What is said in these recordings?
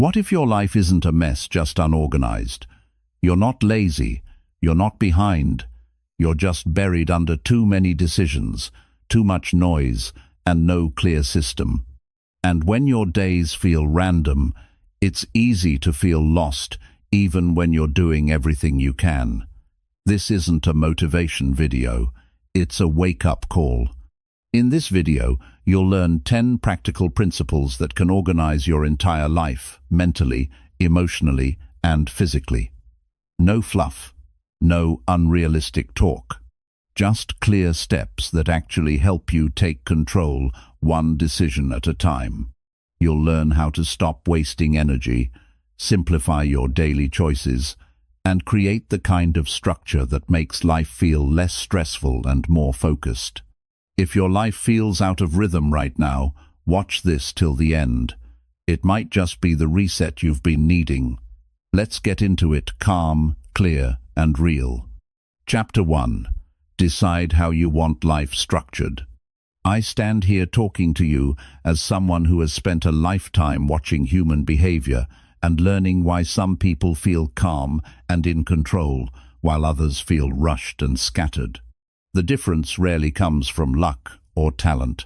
What if your life isn't a mess, just unorganized? You're not lazy, you're not behind, you're just buried under too many decisions, too much noise, and no clear system. And when your days feel random, it's easy to feel lost, even when you're doing everything you can. This isn't a motivation video, it's a wake-up call. In this video, you'll learn 10 practical principles that can organize your entire life, mentally, emotionally, and physically. No fluff, no unrealistic talk. Just clear steps that actually help you take control, one decision at a time. You'll learn how to stop wasting energy, simplify your daily choices, and create the kind of structure that makes life feel less stressful and more focused. If your life feels out of rhythm right now, watch this till the end. It might just be the reset you've been needing. Let's get into it, calm, clear, and real. Chapter 1. Decide how you want life structured. I stand here talking to you as someone who has spent a lifetime watching human behavior and learning why some people feel calm and in control, while others feel rushed and scattered. The difference rarely comes from luck or talent.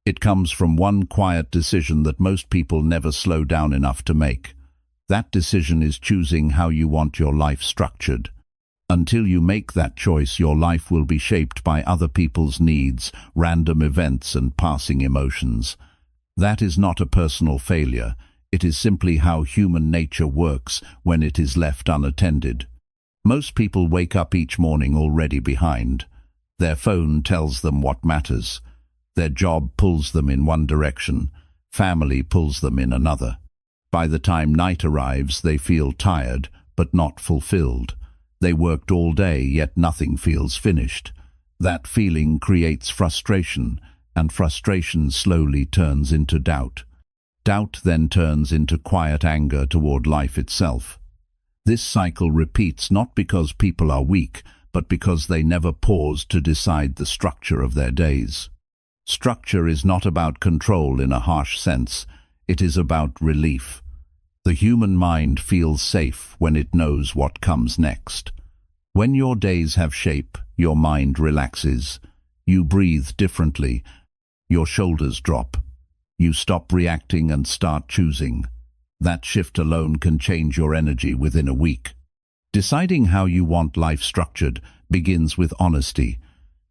It comes from one quiet decision that most people never slow down enough to make. That decision is choosing how you want your life structured. Until you make that choice, your life will be shaped by other people's needs, random events, and passing emotions. That is not a personal failure. It is simply how human nature works when it is left unattended. Most people wake up each morning already behind. Their phone tells them what matters. Their job pulls them in one direction. Family pulls them in another. By the time night arrives, they feel tired, but not fulfilled. They worked all day, yet nothing feels finished. That feeling creates frustration, and frustration slowly turns into doubt. Doubt then turns into quiet anger toward life itself. This cycle repeats not because people are weak, but because they never pause to decide the structure of their days. Structure is not about control in a harsh sense. It is about relief. The human mind feels safe when it knows what comes next. When your days have shape, your mind relaxes. You breathe differently. Your shoulders drop. You stop reacting and start choosing. That shift alone can change your energy within a week. Deciding how you want life structured begins with honesty.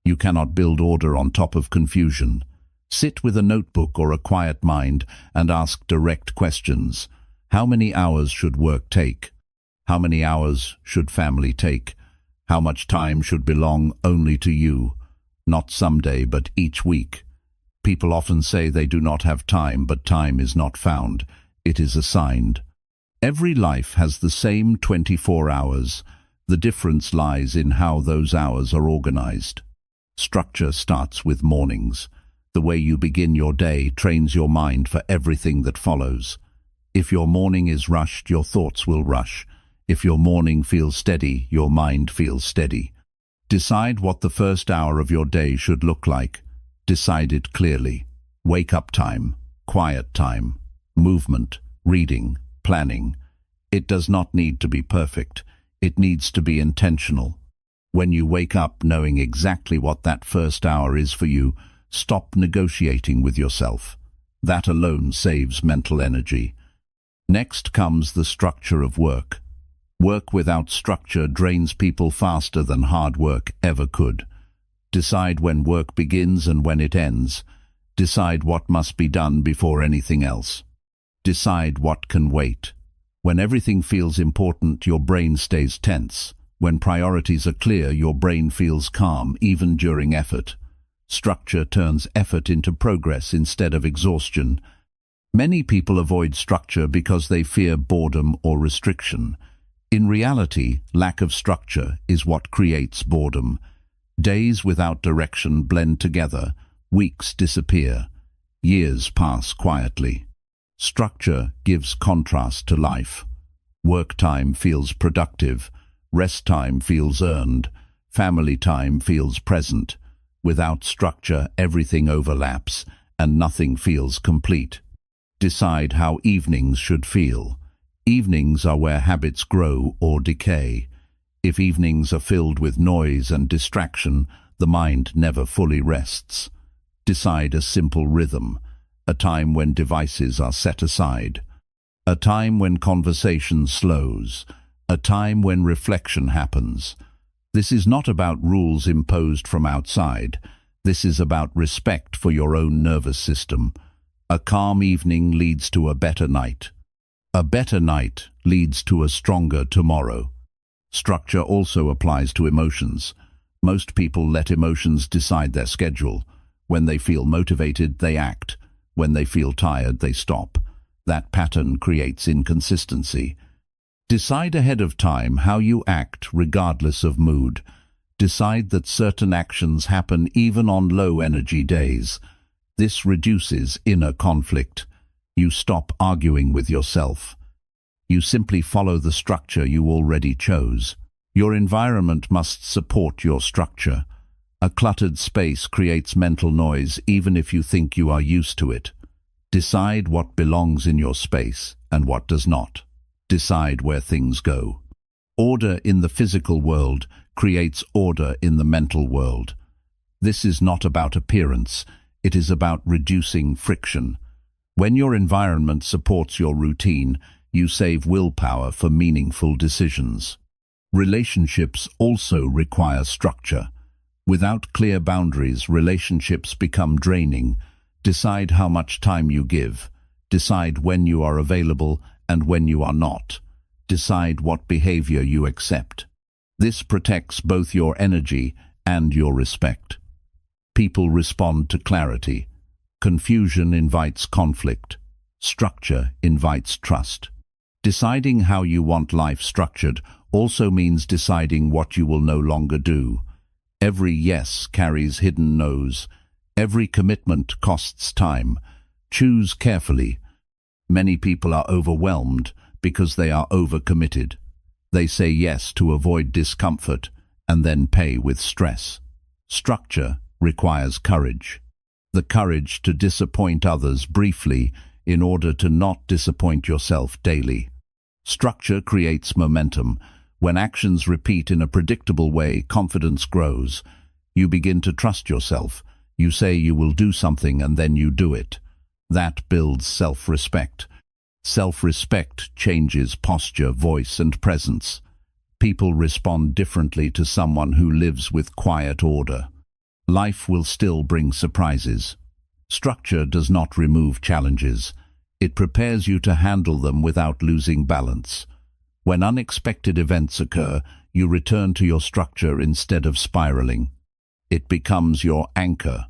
You cannot build order on top of confusion. Sit with a notebook or a quiet mind and ask direct questions. How many hours should work take? How many hours should family take? How much time should belong only to you? Not someday, but each week. People often say they do not have time, but time is not found. It is assigned. Every life has the same 24 hours. The difference lies in how those hours are organized. Structure starts with mornings. The way you begin your day trains your mind for everything that follows. If your morning is rushed, your thoughts will rush. If your morning feels steady, your mind feels steady. Decide what the first hour of your day should look like. Decide it clearly. Wake-up time, quiet time, movement, reading, planning. It does not need to be perfect. It needs to be intentional. When you wake up knowing exactly what that first hour is for you, stop negotiating with yourself. That alone saves mental energy. Next comes the structure of work. Work without structure drains people faster than hard work ever could. Decide when work begins and when it ends. Decide what must be done before anything else. Decide what can wait. When everything feels important, your brain stays tense. When priorities are clear, your brain feels calm, even during effort. Structure turns effort into progress instead of exhaustion. Many people avoid structure because they fear boredom or restriction. In reality, lack of structure is what creates boredom. Days without direction blend together, weeks disappear, years pass quietly. Structure gives contrast to life. Work time feels productive, rest time feels earned, family time feels present. Without structure, everything overlaps, and nothing feels complete. Decide how evenings should feel. Evenings are where habits grow or decay. If evenings are filled with noise and distraction, the mind never fully rests. Decide a simple rhythm, a time when devices are set aside, a time when conversation slows, a time when reflection happens. This is not about rules imposed from outside. This is about respect for your own nervous system. A calm evening leads to a better night. A better night leads to a stronger tomorrow. Structure also applies to emotions. Most people let emotions decide their schedule. When they feel motivated, they act. When they feel tired, they stop. That pattern creates inconsistency. Decide ahead of time how you act regardless of mood. Decide that certain actions happen even on low-energy days. This reduces inner conflict. You stop arguing with yourself. You simply follow the structure you already chose. Your environment must support your structure. A cluttered space creates mental noise even if you think you are used to it. Decide what belongs in your space and what does not. Decide where things go. Order in the physical world creates order in the mental world. This is not about appearance, it is about reducing friction. When your environment supports your routine, you save willpower for meaningful decisions. Relationships also require structure. Without clear boundaries, relationships become draining. Decide how much time you give. Decide when you are available and when you are not. Decide what behavior you accept. This protects both your energy and your respect. People respond to clarity. Confusion invites conflict. Structure invites trust. Deciding how you want life structured also means deciding what you will no longer do. Every yes carries hidden no's. Every commitment costs time. Choose carefully. Many people are overwhelmed because they are overcommitted. They say yes to avoid discomfort and then pay with stress. Structure requires courage. The courage to disappoint others briefly in order to not disappoint yourself daily. Structure creates momentum. When actions repeat in a predictable way, confidence grows. You begin to trust yourself. You say you will do something and then you do it. That builds self-respect. Self-respect changes posture, voice, and presence. People respond differently to someone who lives with quiet order. Life will still bring surprises. Structure does not remove challenges. It prepares you to handle them without losing balance. When unexpected events occur, you return to your structure instead of spiraling. It becomes your anchor.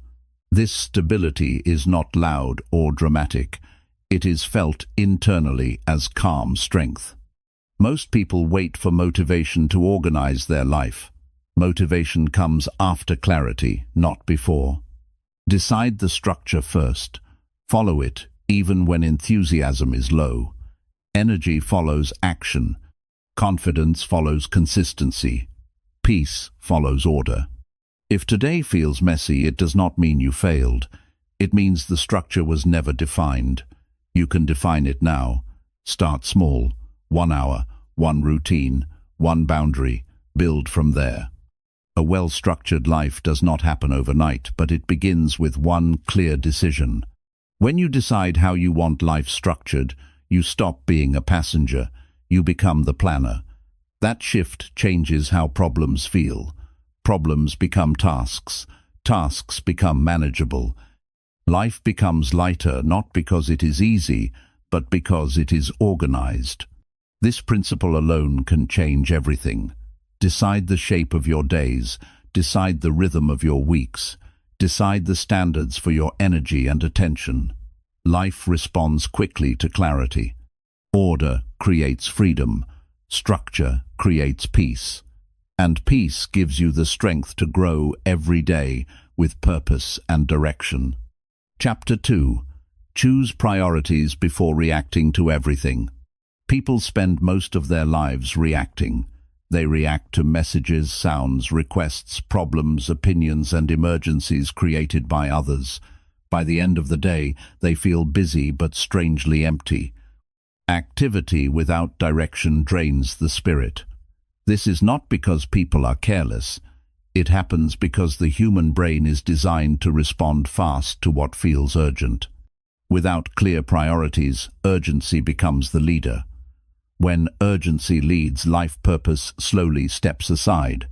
This stability is not loud or dramatic. It is felt internally as calm strength. Most people wait for motivation to organize their life. Motivation comes after clarity, not before. Decide the structure first. Follow it, even when enthusiasm is low. Energy follows action. Confidence follows consistency. Peace follows order. If today feels messy, it does not mean you failed. It means the structure was never defined. You can define it now. Start small. 1 hour, one routine, one boundary. Build from there. A well-structured life does not happen overnight, but it begins with one clear decision. When you decide how you want life structured, you stop being a passenger. You become the planner. That shift changes how problems feel. Problems become tasks. Tasks become manageable. Life becomes lighter not because it is easy, but because it is organized. This principle alone can change everything. Decide the shape of your days. Decide the rhythm of your weeks. Decide the standards for your energy and attention. Life responds quickly to clarity. Order creates freedom. Structure creates peace. And peace gives you the strength to grow every day with purpose and direction. Chapter 2. Choose priorities before reacting to everything. People spend most of their lives reacting. They react to messages, sounds, requests, problems, opinions, and emergencies created by others. By the end of the day, they feel busy but strangely empty. Activity without direction drains the spirit. This is not because people are careless. It happens because the human brain is designed to respond fast to what feels urgent. Without clear priorities, urgency becomes the leader. When urgency leads, life purpose slowly steps aside.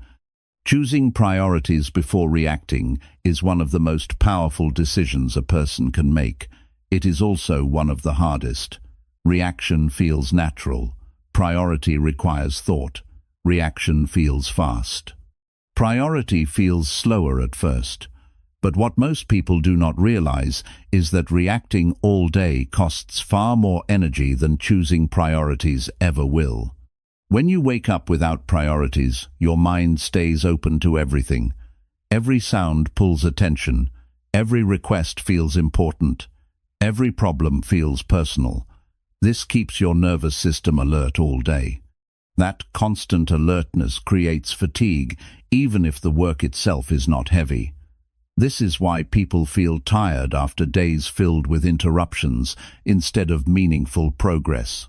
Choosing priorities before reacting is one of the most powerful decisions a person can make. It is also one of the hardest. Reaction feels natural. Priority requires thought. Reaction feels fast. Priority feels slower at first. But what most people do not realize is that reacting all day costs far more energy than choosing priorities ever will. When you wake up without priorities, your mind stays open to everything. Every sound pulls attention. Every request feels important. Every problem feels personal. This keeps your nervous system alert all day. That constant alertness creates fatigue, even if the work itself is not heavy. This is why people feel tired after days filled with interruptions instead of meaningful progress.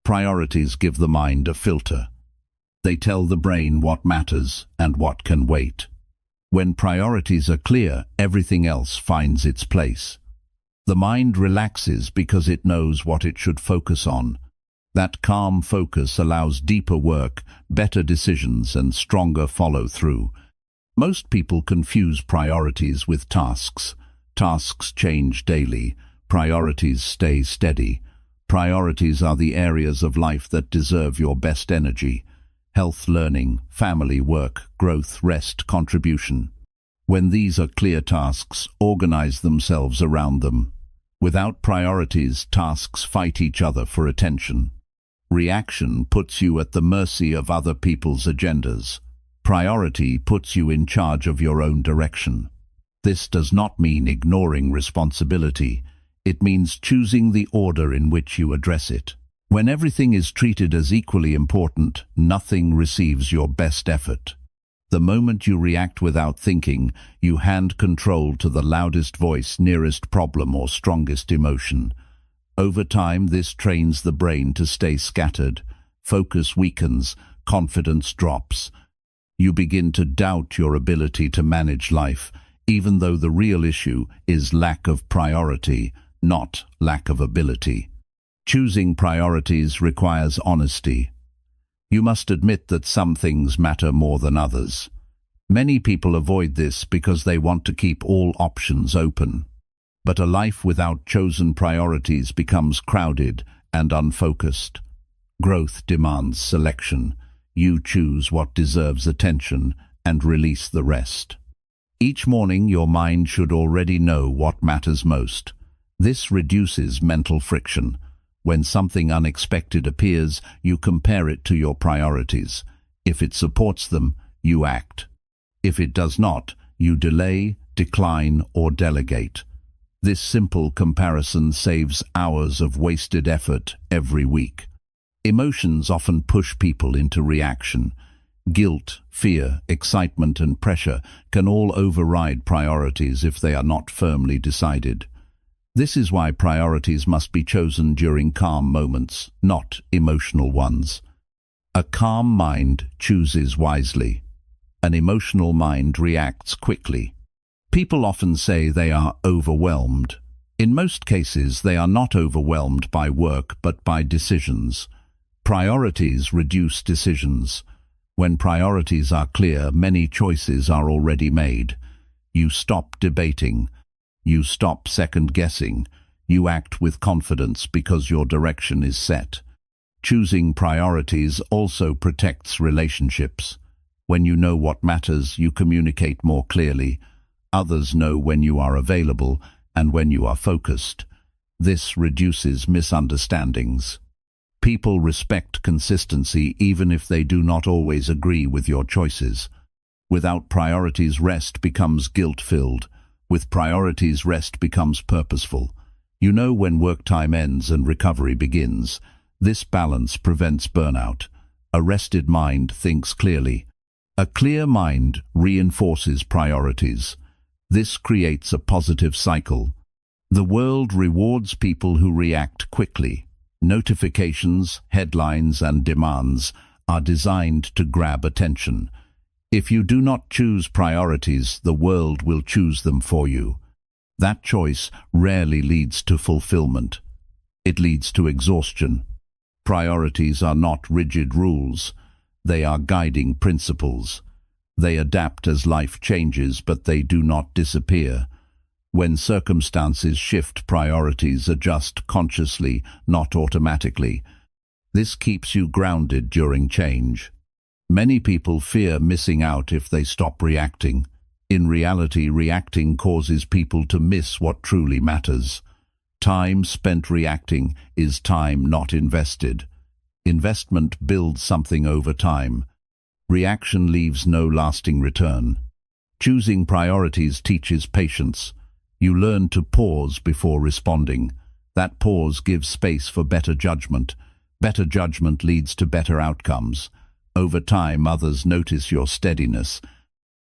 Priorities give the mind a filter. They tell the brain what matters and what can wait. When priorities are clear, everything else finds its place. The mind relaxes because it knows what it should focus on. That calm focus allows deeper work, better decisions, and stronger follow-through. Most people confuse priorities with tasks. Tasks change daily. Priorities stay steady. Priorities are the areas of life that deserve your best energy. Health, learning, family, work, growth, rest, contribution. When these are clear tasks, organize themselves around them. Without priorities, tasks fight each other for attention. Reaction puts you at the mercy of other people's agendas. Priority puts you in charge of your own direction. This does not mean ignoring responsibility. It means choosing the order in which you address it. When everything is treated as equally important, nothing receives your best effort. The moment you react without thinking, you hand control to the loudest voice, nearest problem, or strongest emotion. Over time, this trains the brain to stay scattered. Focus weakens, confidence drops. You begin to doubt your ability to manage life, even though the real issue is lack of priority, not lack of ability. Choosing priorities requires honesty. You must admit that some things matter more than others. Many people avoid this because they want to keep all options open. But a life without chosen priorities becomes crowded and unfocused. Growth demands selection. You choose what deserves attention and release the rest. Each morning, your mind should already know what matters most. This reduces mental friction. When something unexpected appears, you compare it to your priorities. If it supports them, you act. If it does not, you delay, decline, or delegate. This simple comparison saves hours of wasted effort every week. Emotions often push people into reaction. Guilt, fear, excitement, and pressure can all override priorities if they are not firmly decided. This is why priorities must be chosen during calm moments, not emotional ones. A calm mind chooses wisely. An emotional mind reacts quickly. People often say they are overwhelmed. In most cases, they are not overwhelmed by work but by decisions. Priorities reduce decisions. When priorities are clear, many choices are already made. You stop debating. You stop second-guessing. You act with confidence because your direction is set. Choosing priorities also protects relationships. When you know what matters, you communicate more clearly. Others know when you are available and when you are focused. This reduces misunderstandings. People respect consistency even if they do not always agree with your choices. Without priorities, rest becomes guilt-filled. With priorities, rest becomes purposeful. You know when work time ends and recovery begins. This balance prevents burnout. A rested mind thinks clearly. A clear mind reinforces priorities. This creates a positive cycle. The world rewards people who react quickly. Notifications, headlines, and demands are designed to grab attention. If you do not choose priorities, the world will choose them for you. That choice rarely leads to fulfillment. It leads to exhaustion. Priorities are not rigid rules. They are guiding principles. They adapt as life changes, but they do not disappear. When circumstances shift, priorities adjust consciously, not automatically. This keeps you grounded during change. Many people fear missing out if they stop reacting. In reality, reacting causes people to miss what truly matters. Time spent reacting is time not invested. Investment builds something over time. Reaction leaves no lasting return. Choosing priorities teaches patience. You learn to pause before responding. That pause gives space for better judgment. Better judgment leads to better outcomes. Over time, others notice your steadiness.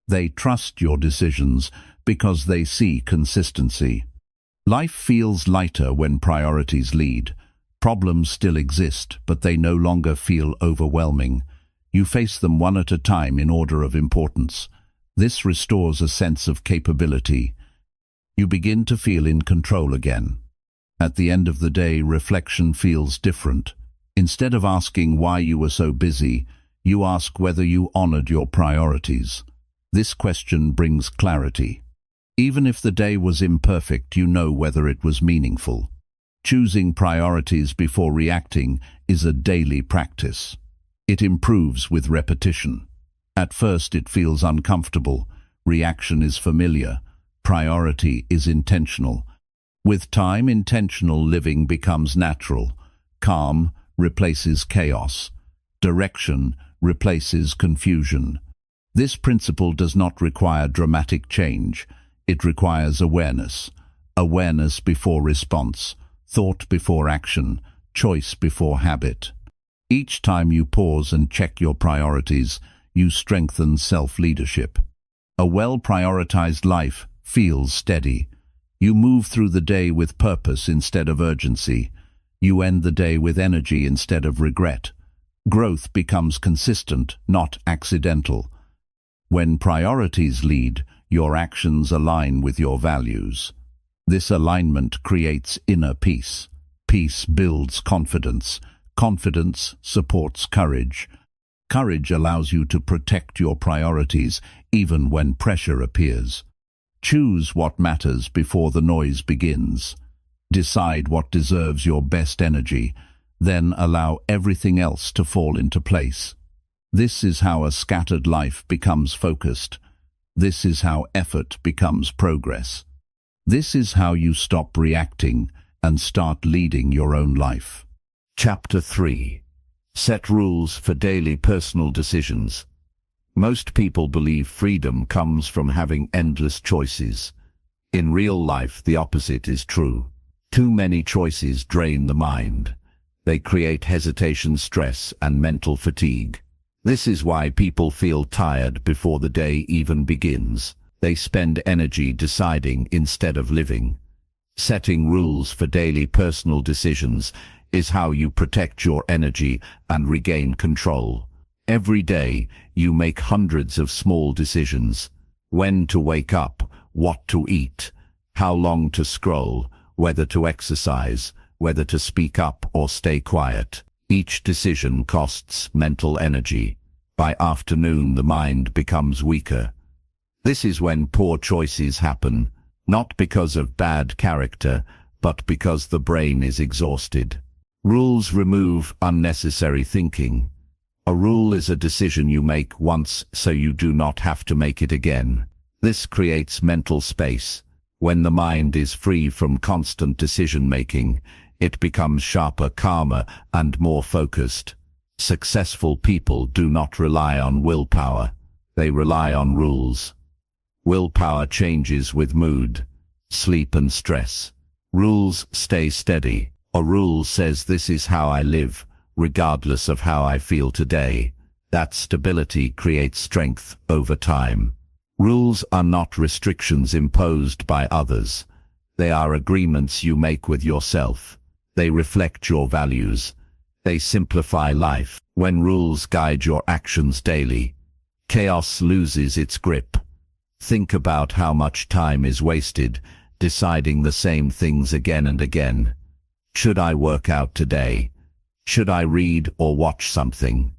They trust your decisions because they see consistency. Life feels lighter when priorities lead. Problems still exist, but they no longer feel overwhelming. You face them one at a time in order of importance. This restores a sense of capability. You begin to feel in control again. At the end of the day, reflection feels different. Instead of asking why you were so busy, you ask whether you honored your priorities. This question brings clarity. Even if the day was imperfect, you know whether it was meaningful. Choosing priorities before reacting is a daily practice. It improves with repetition. At first it feels uncomfortable. Reaction is familiar. Priority is intentional. With time, intentional living becomes natural. Calm replaces chaos. Direction replaces confusion. This principle does not require dramatic change. It requires awareness. Awareness before response. Thought before action. Choice before habit. Each time you pause and check your priorities, you strengthen self-leadership. A well-prioritized life feels steady. You move through the day with purpose instead of urgency. You end the day with energy instead of regret. Growth becomes consistent, not accidental. When priorities lead, your actions align with your values. This alignment creates inner peace. Peace builds confidence. Confidence supports courage. Courage allows you to protect your priorities even when pressure appears. Choose what matters before the noise begins. Decide what deserves your best energy, then allow everything else to fall into place. This is how a scattered life becomes focused. This is how effort becomes progress. This is how you stop reacting and start leading your own life. Chapter 3. Set rules for daily personal decisions. Most people believe freedom comes from having endless choices. In real life, the opposite is true. Too many choices drain the mind. They create hesitation, stress, and mental fatigue. This is why people feel tired before the day even begins. They spend energy deciding instead of living. Setting rules for daily personal decisions is how you protect your energy and regain control. Every day, you make hundreds of small decisions. When to wake up, what to eat, how long to scroll, whether to exercise, whether to speak up or stay quiet. Each decision costs mental energy. By afternoon, the mind becomes weaker. This is when poor choices happen, not because of bad character, but because the brain is exhausted. Rules remove unnecessary thinking. A rule is a decision you make once so you do not have to make it again. This creates mental space. When the mind is free from constant decision-making, it becomes sharper, calmer, and more focused. Successful people do not rely on willpower. They rely on rules. Willpower changes with mood, sleep, and stress. Rules stay steady. A rule says this is how I live, regardless of how I feel today. That stability creates strength over time. Rules are not restrictions imposed by others. They are agreements you make with yourself. They reflect your values. They simplify life. When rules guide your actions daily, chaos loses its grip. Think about how much time is wasted deciding the same things again and again. Should I work out today? Should I read or watch something?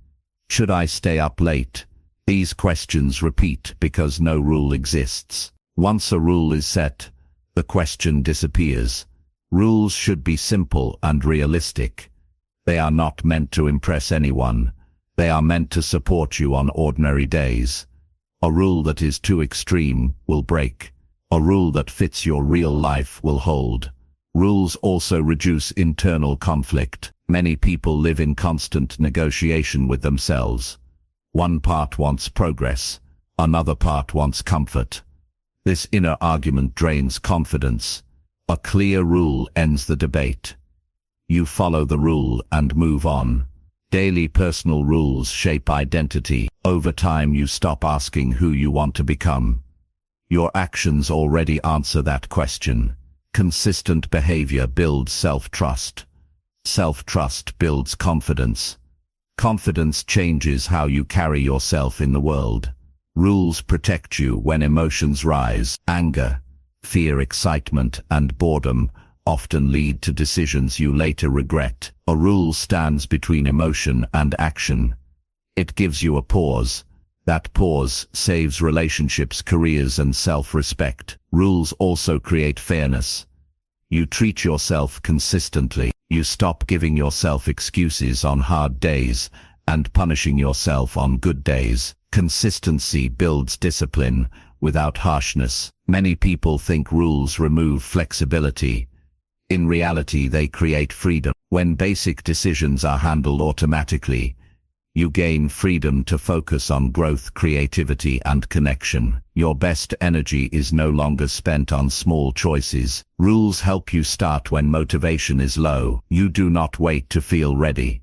Should I stay up late? These questions repeat because no rule exists. Once a rule is set, the question disappears. Rules should be simple and realistic. They are not meant to impress anyone. They are meant to support you on ordinary days. A rule that is too extreme will break. A rule that fits your real life will hold. Rules also reduce internal conflict. Many people live in constant negotiation with themselves. One part wants progress, another part wants comfort. This inner argument drains confidence. A clear rule ends the debate. You follow the rule and move on. Daily personal rules shape identity. Over time you stop asking who you want to become. Your actions already answer that question. Consistent behavior builds self-trust. Self-trust builds confidence. Confidence changes how you carry yourself in the world. Rules protect you when emotions rise. Anger, fear, excitement, and boredom often lead to decisions you later regret. A rule stands between emotion and action. It gives you a pause. That pause saves relationships, careers, and self-respect. Rules also create fairness. You treat yourself consistently. You stop giving yourself excuses on hard days and punishing yourself on good days. Consistency builds discipline without harshness. Many people think rules remove flexibility. In reality, they create freedom. When basic decisions are handled automatically, you gain freedom to focus on growth, creativity, and connection. Your best energy is no longer spent on small choices. Rules help you start when motivation is low. You do not wait to feel ready.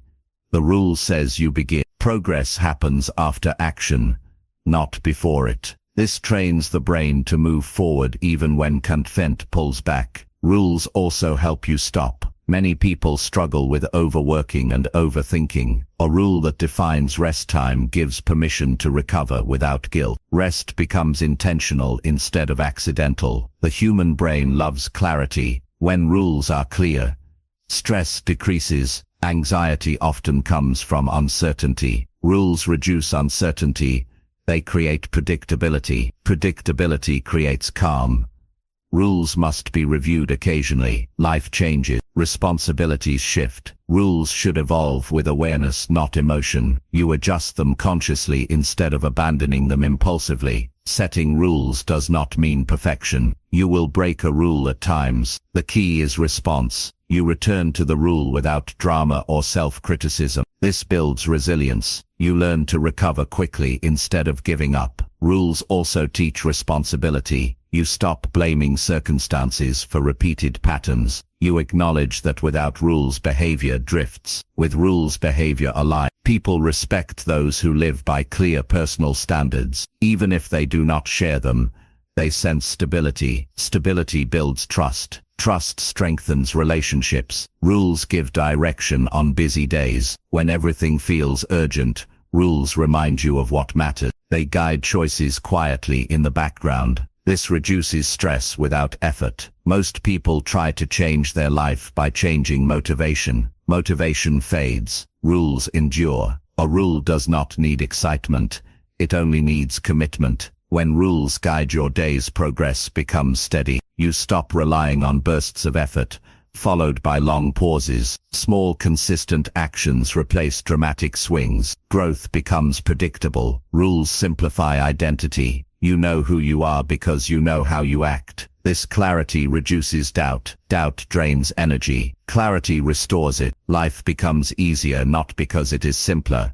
The rule says you begin. Progress happens after action, not before it. This trains the brain to move forward even when consent pulls back. Rules also help you stop. Many people struggle with overworking and overthinking. A rule that defines rest time gives permission to recover without guilt. Rest becomes intentional instead of accidental. The human brain loves clarity. When rules are clear, stress decreases. Anxiety often comes from uncertainty. Rules reduce uncertainty. They create predictability. Predictability creates calm. Rules must be reviewed occasionally. Life changes. Responsibilities shift. Rules should evolve with awareness, not emotion. You adjust them consciously instead of abandoning them impulsively. Setting rules does not mean perfection. You will break a rule at times. The key is response. You return to the rule without drama or self-criticism. This builds resilience. You learn to recover quickly instead of giving up. Rules also teach responsibility. You stop blaming circumstances for repeated patterns. You acknowledge that without rules, behavior drifts. With rules, behavior aligns. People respect those who live by clear personal standards. Even if they do not share them, they sense stability. Stability builds trust. Trust strengthens relationships. Rules give direction on busy days. When everything feels urgent, rules remind you of what matters. They guide choices quietly in the background. This reduces stress without effort. Most people try to change their life by changing motivation. Motivation fades. Rules endure. A rule does not need excitement. It only needs commitment. When rules guide your days, progress becomes steady. You stop relying on bursts of effort, followed by long pauses. Small, consistent actions replace dramatic swings. Growth becomes predictable. Rules simplify identity. You know who you are because you know how you act. This clarity reduces doubt. Doubt drains energy. Clarity restores it. Life becomes easier not because it is simpler,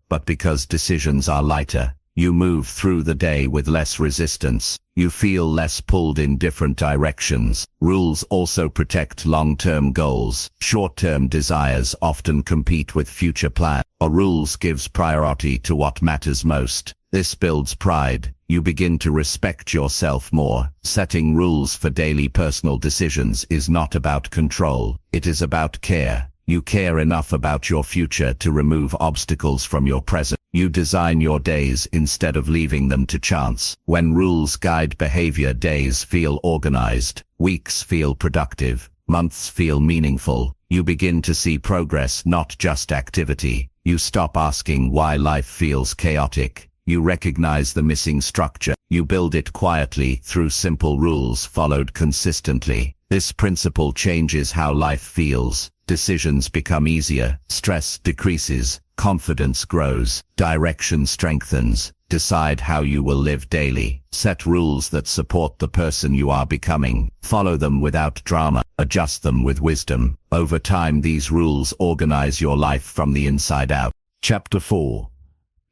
but because decisions are lighter. You move through the day with less resistance. You feel less pulled in different directions. Rules also protect long-term goals. Short-term desires often compete with future plans. A rule gives priority to what matters most. This builds pride. You begin to respect yourself more. Setting rules for daily personal decisions is not about control, it is about care. You care enough about your future to remove obstacles from your present. You design your days instead of leaving them to chance. When rules guide behavior, days feel organized, weeks feel productive, months feel meaningful. You begin to see progress, not just activity. You stop asking why life feels chaotic. You recognize the missing structure. You build it quietly through simple rules followed consistently. This principle changes how life feels. Decisions become easier, stress decreases, confidence grows, direction strengthens. Decide how you will live daily. Set rules that support the person you are becoming. Follow them without drama. Adjust them with wisdom. Over time, these rules organize your life from the inside out. Chapter 4.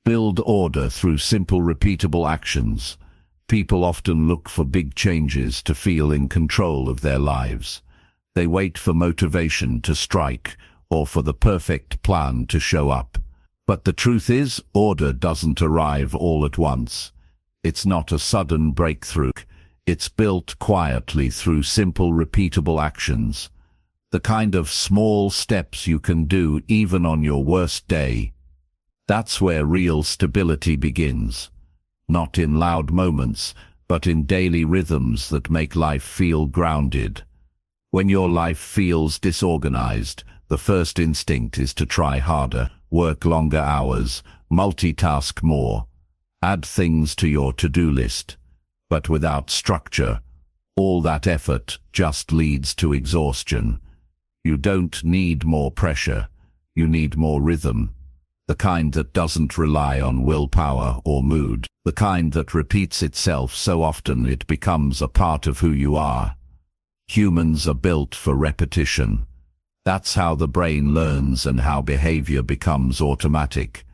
Build order through simple, repeatable actions. People often look for big changes to feel in control of their lives. They wait for motivation to strike or for the perfect plan to show up. But the truth is, order doesn't arrive all at once. It's not a sudden breakthrough. It's built quietly through simple, repeatable actions. The kind of small steps you can do even on your worst day. That's where real stability begins. Not in loud moments, but in daily rhythms that make life feel grounded. When your life feels disorganized, the first instinct is to try harder, work longer hours, multitask more, add things to your to-do list. But without structure, all that effort just leads to exhaustion. You don't need more pressure, you need more rhythm. The kind that doesn't rely on willpower or mood. The kind that repeats itself so often it becomes a part of who you are. Humans are built for repetition. That's how the brain learns and how behavior becomes automatic.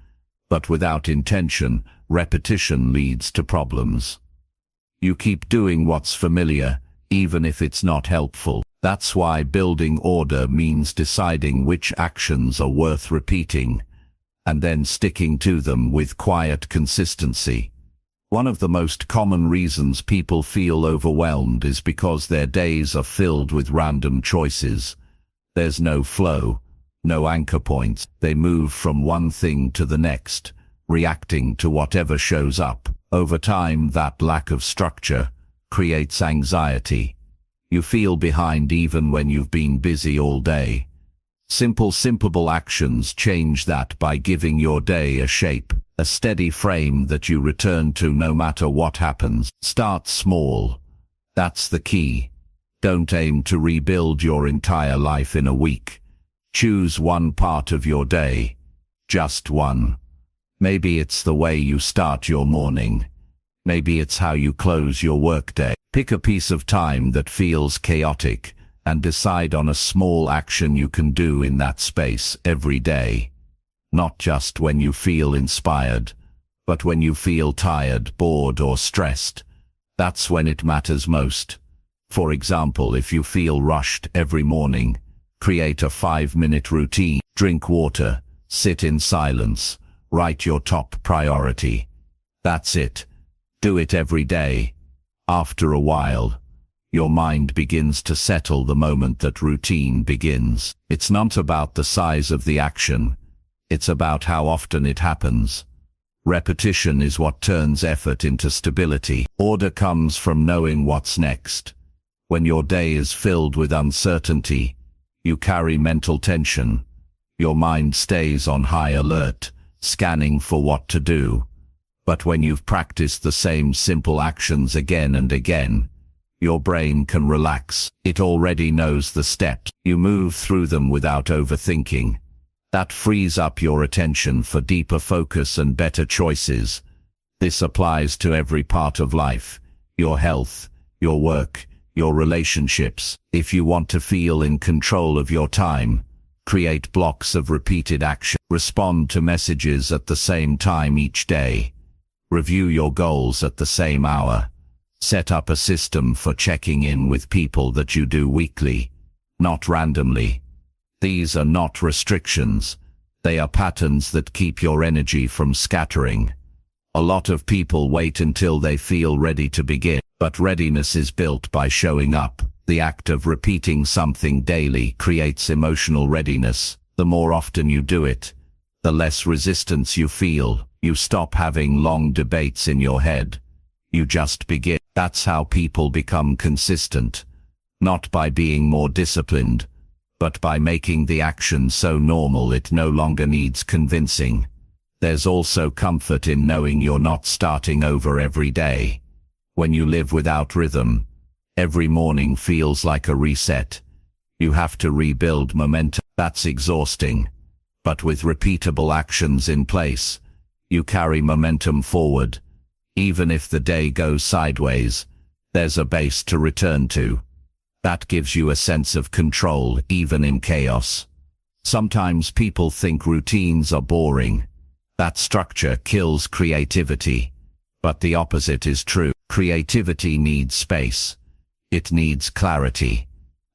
But without intention, repetition leads to problems. You keep doing what's familiar, even if it's not helpful. That's why building order means deciding which actions are worth repeating, and then sticking to them with quiet consistency. One of the most common reasons people feel overwhelmed is because their days are filled with random choices. There's no flow, no anchor points. They move from one thing to the next, reacting to whatever shows up. Over time, that lack of structure creates anxiety. You feel behind even when you've been busy all day. Simple actions change that by giving your day a shape, a steady frame that you return to no matter what happens. Start small. That's the key. Don't aim to rebuild your entire life in a week. Choose one part of your day. Just one. Maybe it's the way you start your morning. Maybe it's how you close your workday. Pick a piece of time that feels chaotic and decide on a small action you can do in that space every day. Not just when you feel inspired, but when you feel tired, bored, or stressed. That's when it matters most. For example, if you feel rushed every morning, create a 5-minute routine. Drink water, sit in silence, write your top priority. That's it. Do it every day. After a while, your mind begins to settle the moment that routine begins. It's not about the size of the action. It's about how often it happens. Repetition is what turns effort into stability. Order comes from knowing what's next. When your day is filled with uncertainty, you carry mental tension. Your mind stays on high alert, scanning for what to do. But when you've practiced the same simple actions again and again, your brain can relax. It already knows the steps. You move through them without overthinking. That frees up your attention for deeper focus and better choices. This applies to every part of life, your health, your work, your relationships. If you want to feel in control of your time, create blocks of repeated action. Respond to messages at the same time each day. Review your goals at the same hour. Set up a system for checking in with people that you do weekly, not randomly. These are not restrictions. They are patterns that keep your energy from scattering. A lot of people wait until they feel ready to begin, but readiness is built by showing up. The act of repeating something daily creates emotional readiness. The more often you do it, the less resistance you feel. You stop having long debates in your head. You just begin. That's how people become consistent. Not by being more disciplined, but by making the action so normal it no longer needs convincing. There's also comfort in knowing you're not starting over every day. When you live without rhythm, every morning feels like a reset. You have to rebuild momentum. That's exhausting. But with repeatable actions in place, you carry momentum forward. Even if the day goes sideways, there's a base to return to. That gives you a sense of control, even in chaos. Sometimes people think routines are boring. That structure kills creativity. But the opposite is true. Creativity needs space. It needs clarity.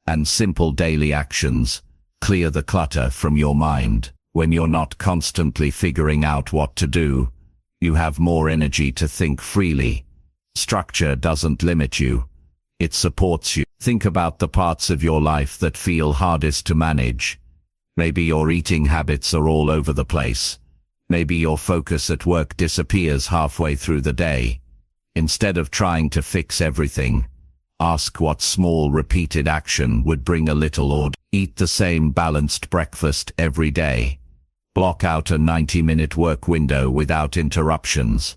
And simple daily actions clear the clutter from your mind. When you're not constantly figuring out what to do, you have more energy to think freely. Structure doesn't limit you. It supports you. Think about the parts of your life that feel hardest to manage. Maybe your eating habits are all over the place. Maybe your focus at work disappears halfway through the day. Instead of trying to fix everything, ask what small repeated action would bring a little order. Eat the same balanced breakfast every day. Block out a 90-minute work window without interruptions.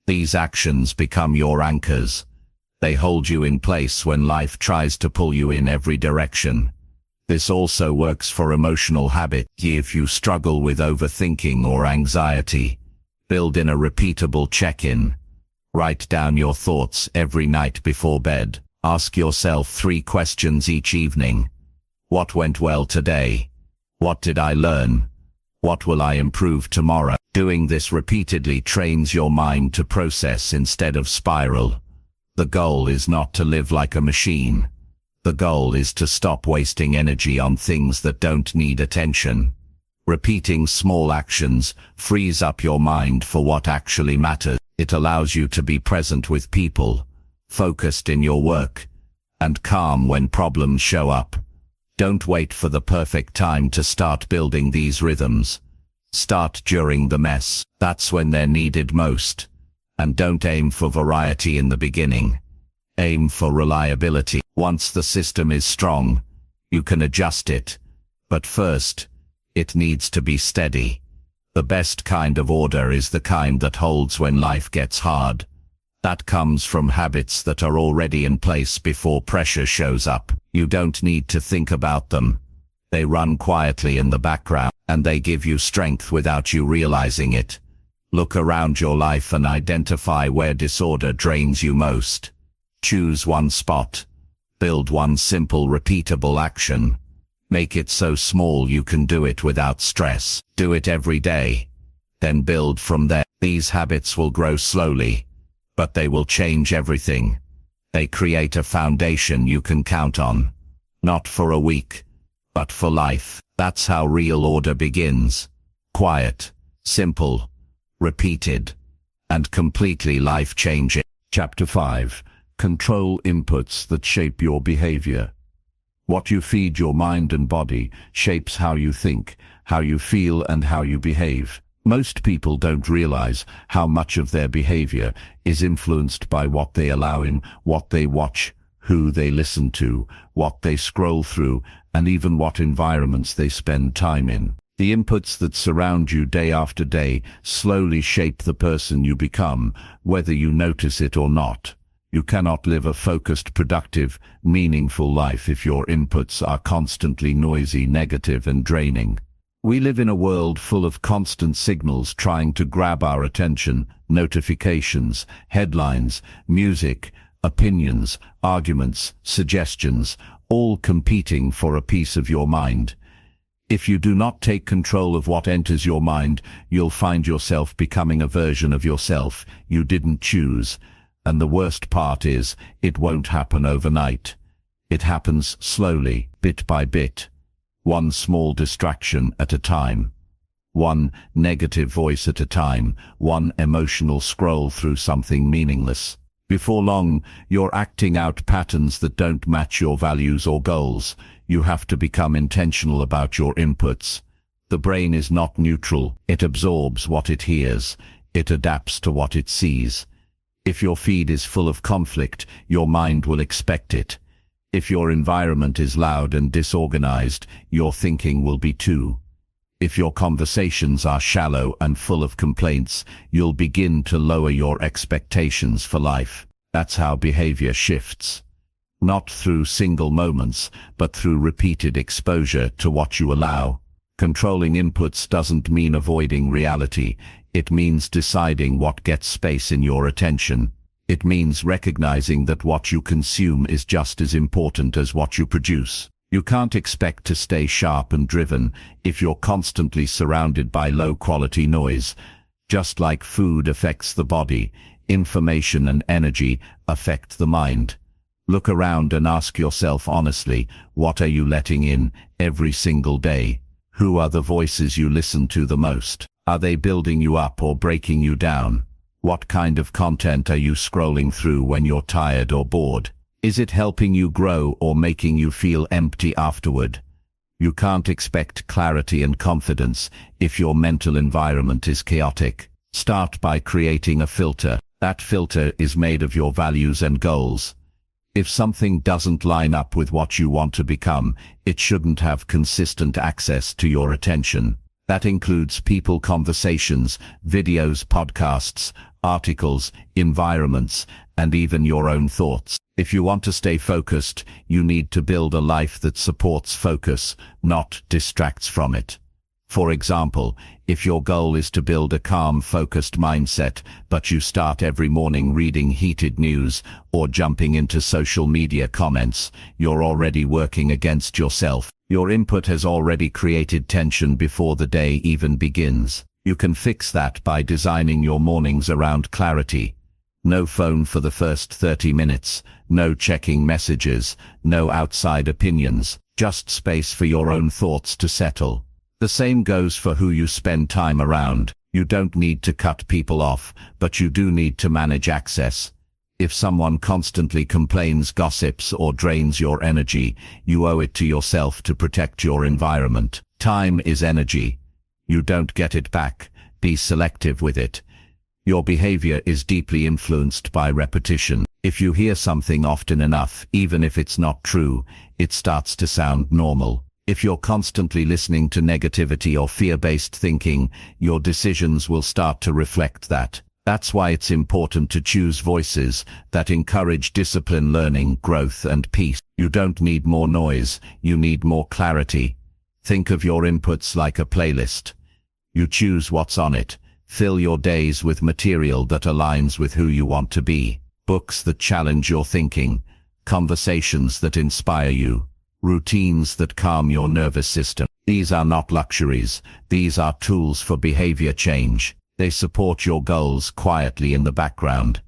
These actions become your anchors. They hold you in place when life tries to pull you in every direction. This also works for emotional habits. If you struggle with overthinking or anxiety, build in a repeatable check-in. Write down your thoughts every night before bed. Ask yourself 3 questions each evening. What went well today? What did I learn? What will I improve tomorrow? Doing this repeatedly trains your mind to process instead of spiral. The goal is not to live like a machine. The goal is to stop wasting energy on things that don't need attention. Repeating small actions frees up your mind for what actually matters. It allows you to be present with people, focused in your work, and calm when problems show up. Don't wait for the perfect time to start building these rhythms. Start during the mess. That's when they're needed most. And don't aim for variety in the beginning. Aim for reliability. Once the system is strong, you can adjust it. But first, it needs to be steady. The best kind of order is the kind that holds when life gets hard. That comes from habits that are already in place before pressure shows up. You don't need to think about them. They run quietly in the background, and they give you strength without you realizing it. Look around your life and identify where disorder drains you most. Choose one spot. Build one simple, repeatable action. Make it so small you can do it without stress. Do it every day. Then build from there. These habits will grow slowly, but they will change everything. They create a foundation you can count on. Not for a week, but for life. That's how real order begins. Quiet, simple, repeated, and completely life-changing. Chapter 5. Control inputs that shape your behavior. What you feed your mind and body shapes how you think, how you feel, and how you behave. Most people don't realize how much of their behavior is influenced by what they allow in, what they watch, who they listen to, what they scroll through, and even what environments they spend time in. The inputs that surround you day after day slowly shape the person you become, whether you notice it or not. You cannot live a focused, productive, meaningful life if your inputs are constantly noisy, negative, and draining. We live in a world full of constant signals trying to grab our attention: notifications, headlines, music, opinions, arguments, suggestions, all competing for a piece of your mind. If you do not take control of what enters your mind, you'll find yourself becoming a version of yourself you didn't choose. And the worst part is, it won't happen overnight. It happens slowly, bit by bit. One small distraction at a time. one negative voice at a time, one emotional scroll through something meaningless. Before long, you're acting out patterns that don't match your values or goals. You have to become intentional about your inputs. The brain is not neutral. It absorbs what it hears. It adapts to what it sees. If your feed is full of conflict, your mind will expect it. If your environment is loud and disorganized, your thinking will be too. If your conversations are shallow and full of complaints, you'll begin to lower your expectations for life. That's how behavior shifts. Not through single moments, but through repeated exposure to what you allow. Controlling inputs doesn't mean avoiding reality. It means deciding what gets space in your attention. It means recognizing that what you consume is just as important as what you produce. You can't expect to stay sharp and driven if you're constantly surrounded by low-quality noise. Just like food affects the body, information and energy affect the mind. Look around and ask yourself honestly, what are you letting in every single day? Who are the voices you listen to the most? Are they building you up or breaking you down? What kind of content are you scrolling through when you're tired or bored? Is it helping you grow or making you feel empty afterward? You can't expect clarity and confidence if your mental environment is chaotic. Start by creating a filter. That filter is made of your values and goals. If something doesn't line up with what you want to become, it shouldn't have consistent access to your attention. That includes people, conversations, videos, podcasts, articles, environments, and even your own thoughts. If you want to stay focused, you need to build a life that supports focus, not distracts from it. For example, if your goal is to build a calm, focused mindset, but you start every morning reading heated news or jumping into social media comments, you're already working against yourself. Your input has already created tension before the day even begins. You can fix that by designing your mornings around clarity. No phone for the first 30 minutes, no checking messages, no outside opinions, just space for your own thoughts to settle. The same goes for who you spend time around. You don't need to cut people off, but you do need to manage access. If someone constantly complains, gossips, or drains your energy, you owe it to yourself to protect your environment. Time is energy. You don't get it back. Be selective with it. Your behavior is deeply influenced by repetition. If you hear something often enough, even if it's not true, it starts to sound normal. If you're constantly listening to negativity or fear-based thinking, your decisions will start to reflect that. That's why it's important to choose voices that encourage discipline, learning, growth, and peace. You don't need more noise, you need more clarity. Think of your inputs like a playlist. You choose what's on it. Fill your days with material that aligns with who you want to be. Books that challenge your thinking, conversations that inspire you, routines that calm your nervous system. These are not luxuries. These are tools for behavior change. They support your goals quietly in the background.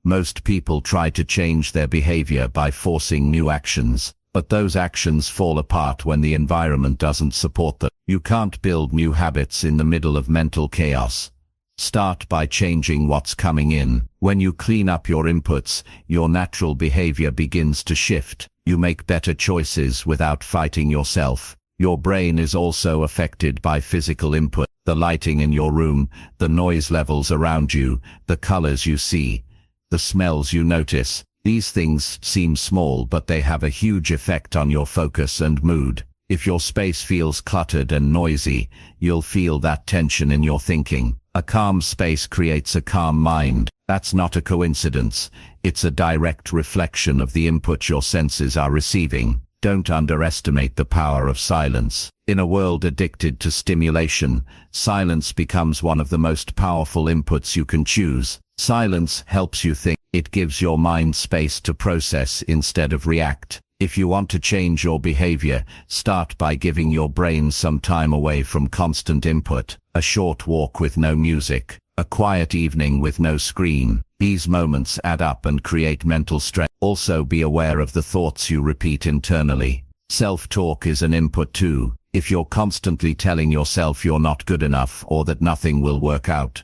Most people try to change their behavior by forcing new actions, but those actions fall apart when the environment doesn't support them. You can't build new habits in the middle of mental chaos. Start by changing what's coming in. When you clean up your inputs, your natural behavior begins to shift. You make better choices without fighting yourself. Your brain is also affected by physical input. The lighting in your room, the noise levels around you, the colors you see, the smells you notice. These things seem small, but they have a huge effect on your focus and mood. If your space feels cluttered and noisy, you'll feel that tension in your thinking. A calm space creates a calm mind. That's not a coincidence. It's a direct reflection of the input your senses are receiving. Don't underestimate the power of silence. In a world addicted to stimulation, silence becomes one of the most powerful inputs you can choose. Silence helps you think. It gives your mind space to process instead of react. If you want to change your behavior, start by giving your brain some time away from constant input. A short walk with no music, a quiet evening with no screen. These moments add up and create mental strength. Also be aware of the thoughts you repeat internally. Self-talk is an input too. If you're constantly telling yourself you're not good enough or that nothing will work out,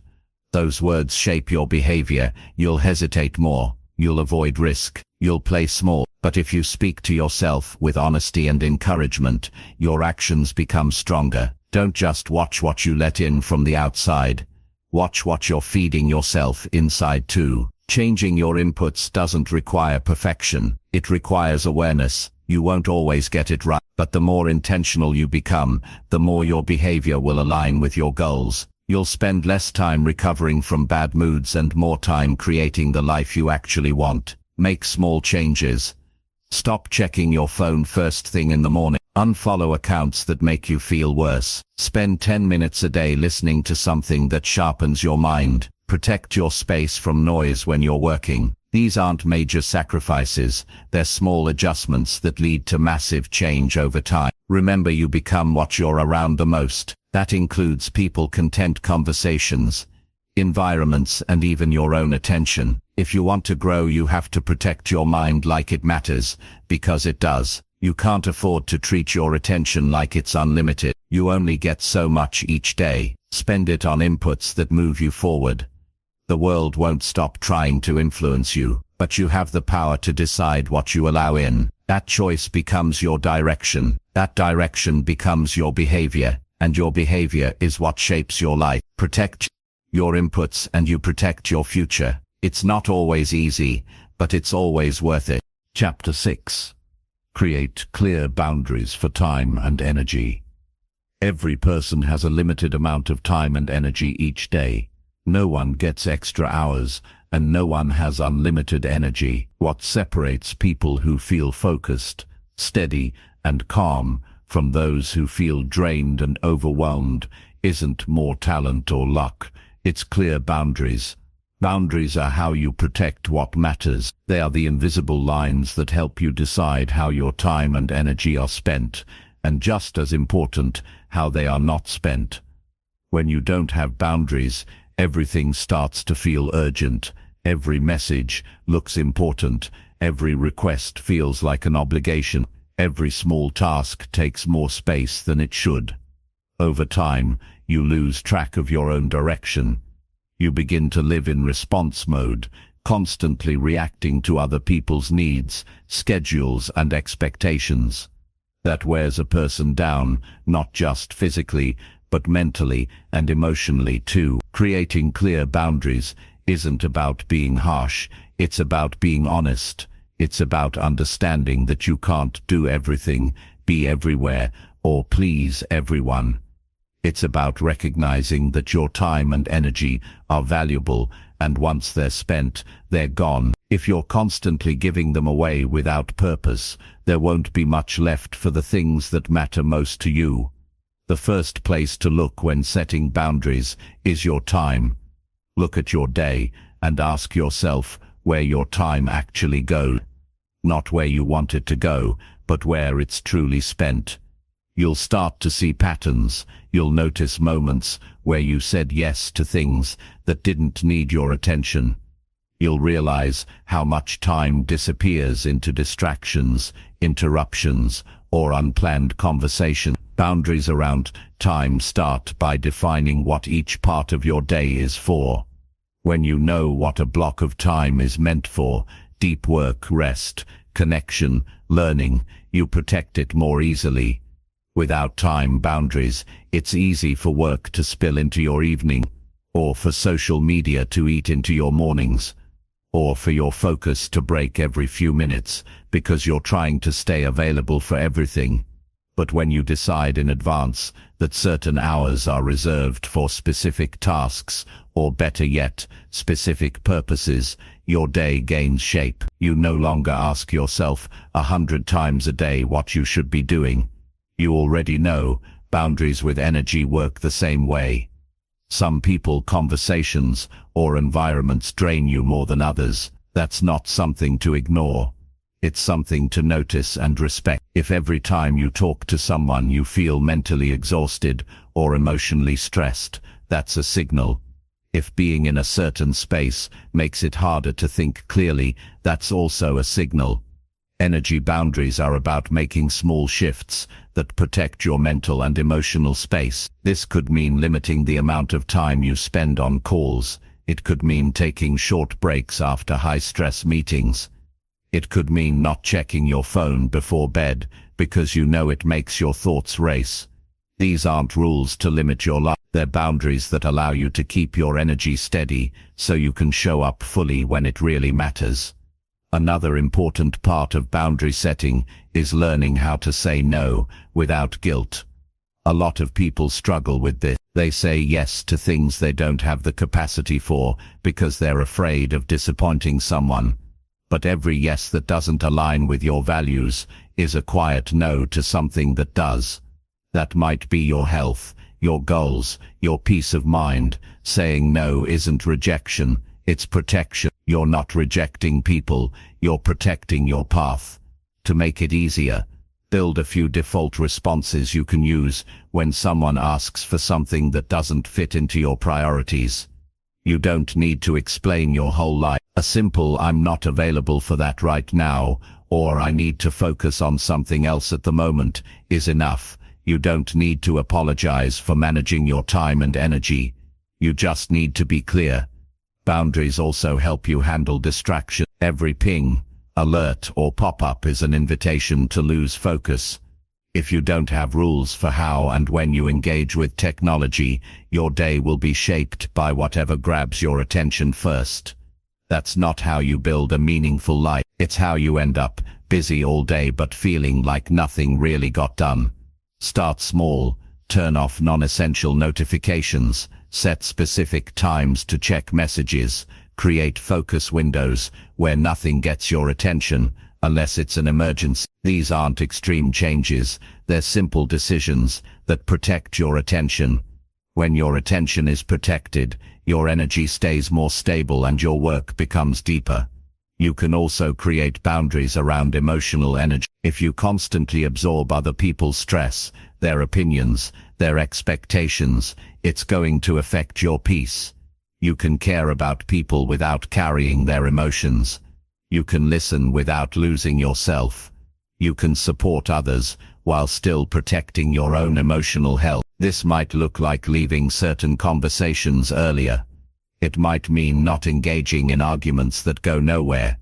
those words shape your behavior. You'll hesitate more, you'll avoid risk, you'll play small. But if you speak to yourself with honesty and encouragement, your actions become stronger. Don't just watch what you let in from the outside. Watch what you're feeding yourself inside too. Changing your inputs doesn't require perfection. It requires awareness. You won't always get it right, but the more intentional you become, the more your behavior will align with your goals. You'll spend less time recovering from bad moods and more time creating the life you actually want. Make small changes. Stop checking your phone first thing in the morning. Unfollow accounts that make you feel worse. Spend 10 minutes a day listening to something that sharpens your mind. Protect your space from noise when you're working. These aren't major sacrifices, they're small adjustments that lead to massive change over time. Remember, you become what you're around the most. That includes people, content, conversations, environments, and even your own attention. If you want to grow, you have to protect your mind like it matters, because it does. You can't afford to treat your attention like it's unlimited. You only get so much each day. Spend it on inputs that move you forward. The world won't stop trying to influence you, but you have the power to decide what you allow in. That choice becomes your direction. That direction becomes your behavior, and your behavior is what shapes your life. Protect your inputs and you protect your future. It's not always easy, but it's always worth it. Chapter 6. Create clear boundaries for time and energy. Every person has a limited amount of time and energy each day. No one gets extra hours, and no one has unlimited energy. What separates people who feel focused, steady, and calm from those who feel drained and overwhelmed isn't more talent or luck, it's clear boundaries. Boundaries are how you protect what matters. They are the invisible lines that help you decide how your time and energy are spent, and just as important, how they are not spent. When you don't have boundaries, everything starts to feel urgent. Every message looks important. Every request feels like an obligation. Every small task takes more space than it should. Over time, you lose track of your own direction. You begin to live in response mode, constantly reacting to other people's needs, schedules, and expectations. That wears a person down, not just physically, but mentally and emotionally too. Creating clear boundaries isn't about being harsh, it's about being honest. It's about understanding that you can't do everything, be everywhere, or please everyone. It's about recognizing that your time and energy are valuable, and once they're spent, they're gone. If you're constantly giving them away without purpose, there won't be much left for the things that matter most to you. The first place to look when setting boundaries is your time. Look at your day and ask yourself where your time actually goes. Not where you want it to go, but where it's truly spent. You'll start to see patterns. You'll notice moments where you said yes to things that didn't need your attention. You'll realize how much time disappears into distractions, interruptions, or unplanned conversation. Boundaries around time start by defining what each part of your day is for. When you know what a block of time is meant for, deep work, rest, connection, learning, you protect it more easily. Without time boundaries, it's easy for work to spill into your evening, or for social media to eat into your mornings, or for your focus to break every few minutes because you're trying to stay available for everything. But when you decide in advance that certain hours are reserved for specific tasks, or better yet, specific purposes, your day gains shape. You no longer ask yourself 100 times a day what you should be doing. You already know. Boundaries with energy work the same way. Some people, conversations, or environments drain you more than others. That's not something to ignore. It's something to notice and respect. If every time you talk to someone you feel mentally exhausted or emotionally stressed, that's a signal. If being in a certain space makes it harder to think clearly, that's also a signal. Energy boundaries are about making small shifts that protect your mental and emotional space. This could mean limiting the amount of time you spend on calls. It could mean taking short breaks after high-stress meetings. It could mean not checking your phone before bed because you know it makes your thoughts race. These aren't rules to limit your life. They're boundaries that allow you to keep your energy steady so you can show up fully when it really matters. Another important part of boundary setting is learning how to say no without guilt. A lot of people struggle with this. They say yes to things they don't have the capacity for because they're afraid of disappointing someone. But every yes that doesn't align with your values is a quiet no to something that does. That might be your health, your goals, your peace of mind. Saying no isn't rejection, it's protection. You're not rejecting people, you're protecting your path. To make it easier, build a few default responses you can use when someone asks for something that doesn't fit into your priorities. You don't need to explain your whole life. A simple "I'm not available for that right now," or "I need to focus on something else at the moment," is enough. You don't need to apologize for managing your time and energy. You just need to be clear. Boundaries also help you handle distraction. Every ping, alert, or pop-up is an invitation to lose focus. If you don't have rules for how and when you engage with technology, your day will be shaped by whatever grabs your attention first. That's not how you build a meaningful life. It's how you end up, busy all day but feeling like nothing really got done. Start small, turn off non-essential notifications, set specific times to check messages, create focus windows where nothing gets your attention unless it's an emergency. These aren't extreme changes, they're simple decisions that protect your attention. When your attention is protected, your energy stays more stable and your work becomes deeper. You can also create boundaries around emotional energy. If you constantly absorb other people's stress, their opinions, their expectations, it's going to affect your peace. You can care about people without carrying their emotions. You can listen without losing yourself. You can support others while still protecting your own emotional health. This might look like leaving certain conversations earlier. It might mean not engaging in arguments that go nowhere.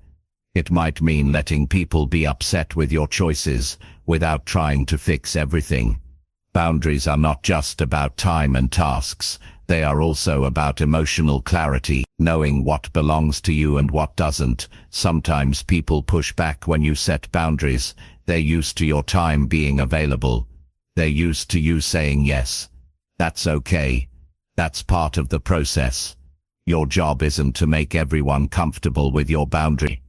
It might mean letting people be upset with your choices without trying to fix everything. Boundaries are not just about time and tasks. They are also about emotional clarity, knowing what belongs to you and what doesn't. Sometimes people push back when you set boundaries. They're used to your time being available. They're used to you saying yes. That's okay. That's part of the process. Your job isn't to make everyone comfortable with your boundary.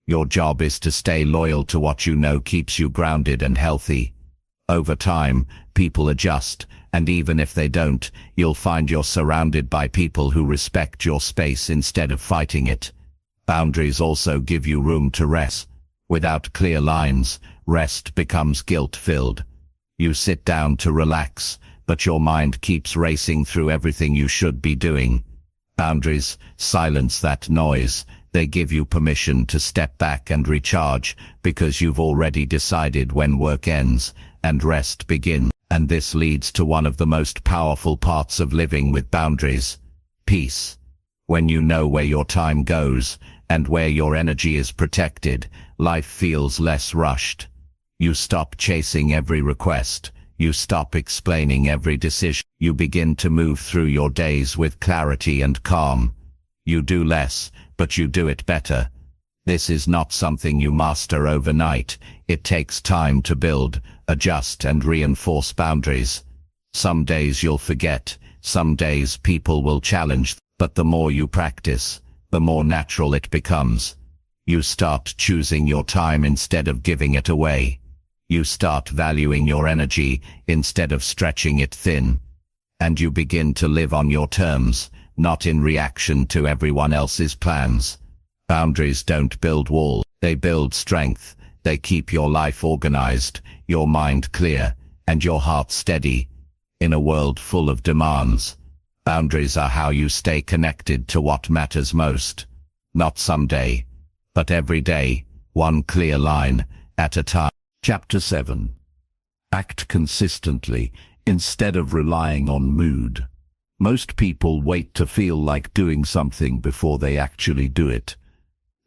Your job is to stay loyal to what you know keeps you grounded and healthy. Over time, people adjust, and even if they don't, you'll find you're surrounded by people who respect your space instead of fighting it. Boundaries also give you room to rest. Without clear lines, rest becomes guilt-filled. You sit down to relax, but your mind keeps racing through everything you should be doing. Boundaries silence that noise. They give you permission to step back and recharge because you've already decided when work ends and rest begins. And this leads to one of the most powerful parts of living with boundaries: peace. When you know where your time goes and where your energy is protected, life feels less rushed. You stop chasing every request. You stop explaining every decision. You begin to move through your days with clarity and calm. You do less, but you do it better. This is not something you master overnight. It takes time to build, adjust, and reinforce boundaries. Some days you'll forget, some days people will challenge, but the more you practice, the more natural it becomes. You start choosing your time instead of giving it away. You start valuing your energy instead of stretching it thin. And you begin to live on your terms, not in reaction to everyone else's plans. Boundaries don't build walls, they build strength. They keep your life organized, your mind clear, and your heart steady. In a world full of demands, boundaries are how you stay connected to what matters most. Not someday, but every day, one clear line, at a time. Chapter 7. Act consistently instead of relying on mood. Most people wait to feel like doing something before they actually do it.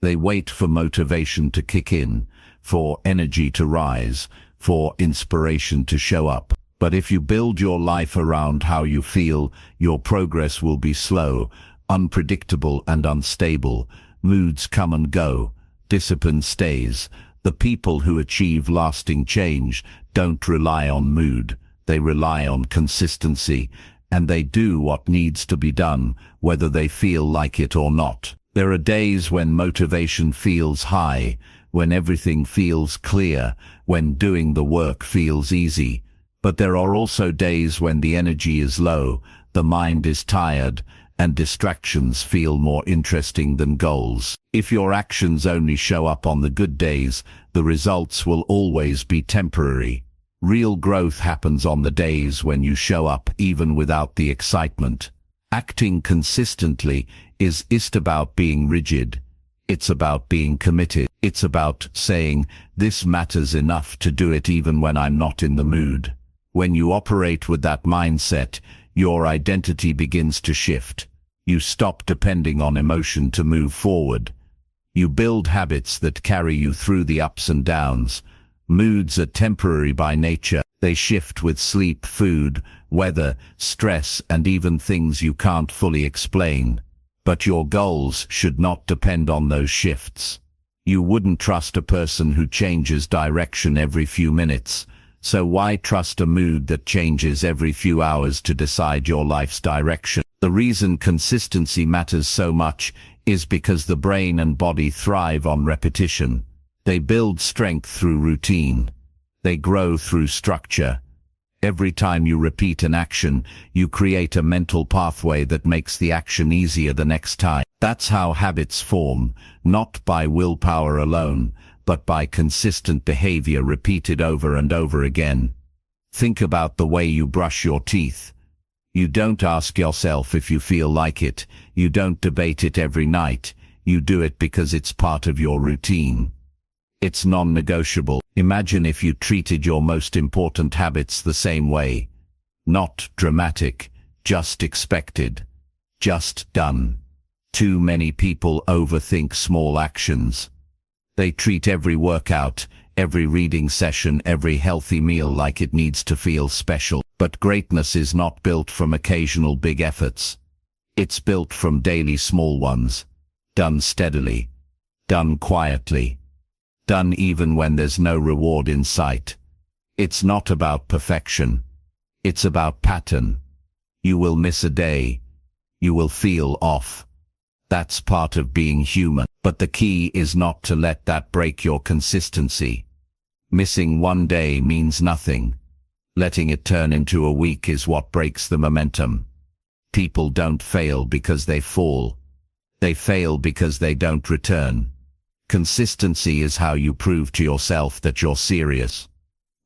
They wait for motivation to kick in, for energy to rise, for inspiration to show up. But if you build your life around how you feel, your progress will be slow, unpredictable and unstable. Moods come and go. Discipline stays. The people who achieve lasting change don't rely on mood. They rely on consistency, and they do what needs to be done, whether they feel like it or not. There are days when motivation feels high, when everything feels clear, when doing the work feels easy. But there are also days when the energy is low, the mind is tired, and distractions feel more interesting than goals. If your actions only show up on the good days, the results will always be temporary. Real growth happens on the days when you show up even without the excitement. Acting consistently isn't about being rigid. It's about being committed. It's about saying, this matters enough to do it even when I'm not in the mood. When you operate with that mindset, your identity begins to shift. You stop depending on emotion to move forward. You build habits that carry you through the ups and downs. Moods are temporary by nature. They shift with sleep, food, weather, stress, and even things you can't fully explain. But your goals should not depend on those shifts. You wouldn't trust a person who changes direction every few minutes. So why trust a mood that changes every few hours to decide your life's direction? The reason consistency matters so much is because the brain and body thrive on repetition. They build strength through routine. They grow through structure. Every time you repeat an action, you create a mental pathway that makes the action easier the next time. That's how habits form, not by willpower alone, but by consistent behavior repeated over and over again. Think about the way you brush your teeth. You don't ask yourself if you feel like it. You don't debate it every night. You do it because it's part of your routine. It's non-negotiable. Imagine if you treated your most important habits the same way. Not dramatic, just expected, just done. Too many people overthink small actions. They treat every workout, every reading session, every healthy meal like it needs to feel special. But greatness is not built from occasional big efforts. It's built from daily small ones. Done steadily. Done quietly. Done even when there's no reward in sight. It's not about perfection. It's about pattern. You will miss a day. You will feel off. That's part of being human. But the key is not to let that break your consistency. Missing one day means nothing. Letting it turn into a week is what breaks the momentum. People don't fail because they fall. They fail because they don't return. Consistency is how you prove to yourself that you're serious.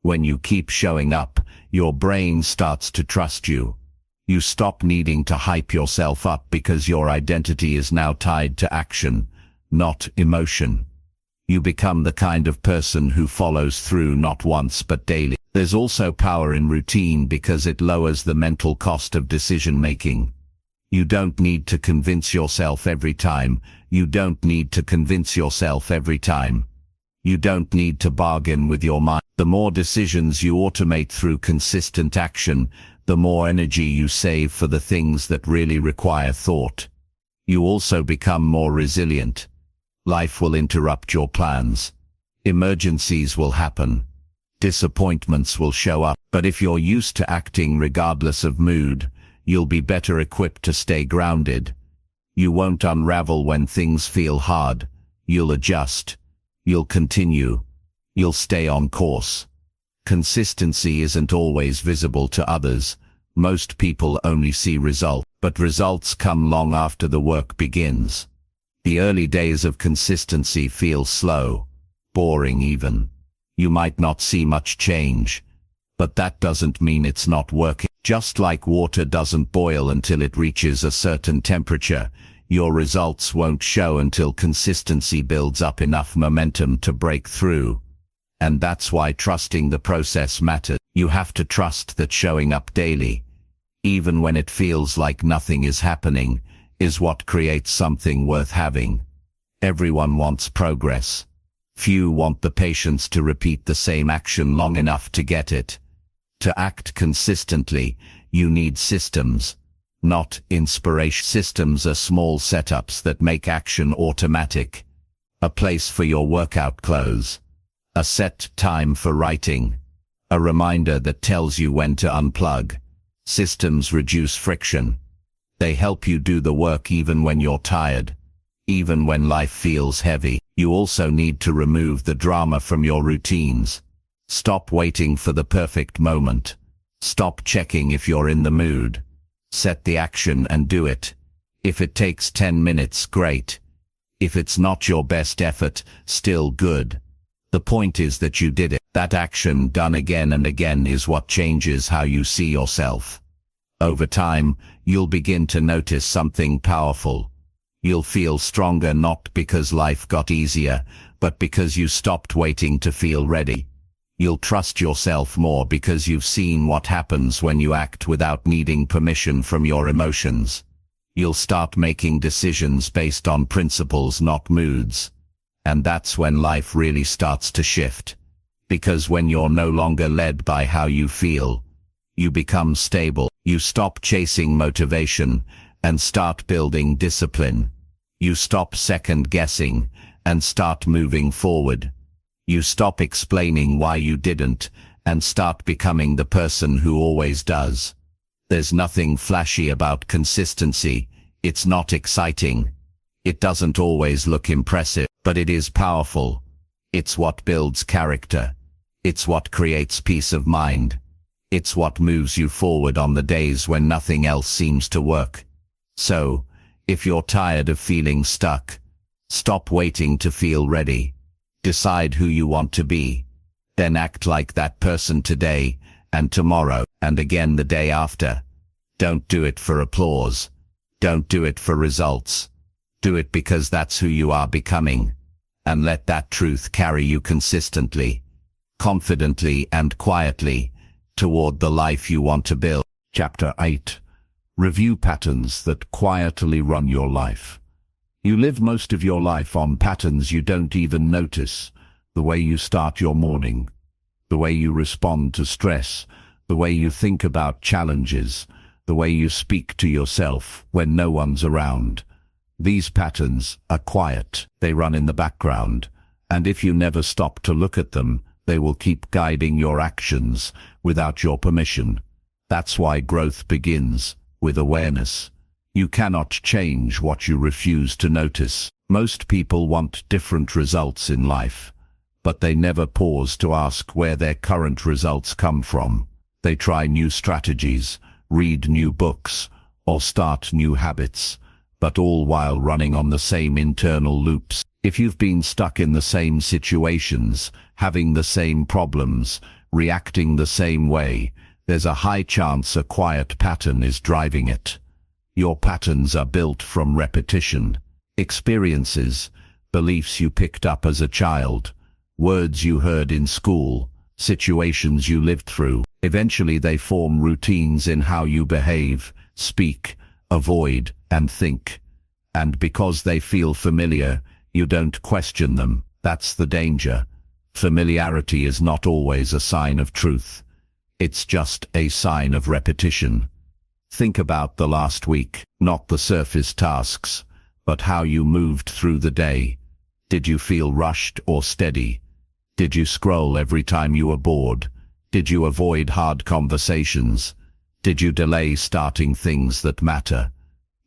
When you keep showing up, your brain starts to trust you. You stop needing to hype yourself up because your identity is now tied to action, not emotion. You become the kind of person who follows through not once but daily. There's also power in routine because it lowers the mental cost of decision-making. You don't need to convince yourself every time. You don't need to convince yourself every time. You don't need to bargain with your mind. The more decisions you automate through consistent action, the more energy you save for the things that really require thought. You also become more resilient. Life will interrupt your plans. Emergencies will happen. Disappointments will show up. But if you're used to acting regardless of mood, you'll be better equipped to stay grounded. You won't unravel when things feel hard. You'll adjust. You'll continue. You'll stay on course. Consistency isn't always visible to others. Most people only see results, but results come long after the work begins. The early days of consistency feel slow, boring even. You might not see much change, but that doesn't mean it's not working. Just like water doesn't boil until it reaches a certain temperature, your results won't show until consistency builds up enough momentum to break through. And that's why trusting the process matters. You have to trust that showing up daily, even when it feels like nothing is happening, is what creates something worth having. Everyone wants progress. Few want the patience to repeat the same action long enough to get it. To act consistently, you need systems, not inspiration. Systems are small setups that make action automatic. A place for your workout clothes, a set time for writing, a reminder that tells you when to unplug. Systems reduce friction. They help you do the work even when you're tired, even when life feels heavy. You also need to remove the drama from your routines. Stop waiting for the perfect moment. Stop checking if you're in the mood. Set the action and do it. If it takes 10 minutes, great. If it's not your best effort, still good. The point is that you did it. That action done again and again is what changes how you see yourself. Over time, you'll begin to notice something powerful. You'll feel stronger not because life got easier, but because you stopped waiting to feel ready. You'll trust yourself more because you've seen what happens when you act without needing permission from your emotions. You'll start making decisions based on principles, not moods. And that's when life really starts to shift. Because when you're no longer led by how you feel, you become stable. You stop chasing motivation and start building discipline. You stop second-guessing and start moving forward. You stop explaining why you didn't and start becoming the person who always does. There's nothing flashy about consistency. It's not exciting. It doesn't always look impressive, but it is powerful. It's what builds character. It's what creates peace of mind. It's what moves you forward on the days when nothing else seems to work. So, if you're tired of feeling stuck, stop waiting to feel ready. Decide who you want to be. Then act like that person today, and tomorrow, and again the day after. Don't do it for applause. Don't do it for results. Do it because that's who you are becoming. And let that truth carry you consistently, confidently and quietly, toward the life you want to build. Chapter 8. Review patterns that quietly run your life. You live most of your life on patterns you don't even notice. The way you start your morning, the way you respond to stress, the way you think about challenges, the way you speak to yourself when no one's around. These patterns are quiet. They run in the background, and if you never stop to look at them, they will keep guiding your actions without your permission. That's why growth begins with awareness. You cannot change what you refuse to notice. Most people want different results in life, but they never pause to ask where their current results come from. They try new strategies, read new books, or start new habits, but all while running on the same internal loops. If you've been stuck in the same situations, having the same problems, reacting the same way, there's a high chance a quiet pattern is driving it. Your patterns are built from repetition, experiences, beliefs you picked up as a child, words you heard in school, situations you lived through. Eventually they form routines in how you behave, speak, avoid, and think. And because they feel familiar, you don't question them. That's the danger. Familiarity is not always a sign of truth. It's just a sign of repetition. Think about the last week, not the surface tasks, but how you moved through the day. Did you feel rushed or steady? Did you scroll every time you were bored? Did you avoid hard conversations? Did you delay starting things that matter?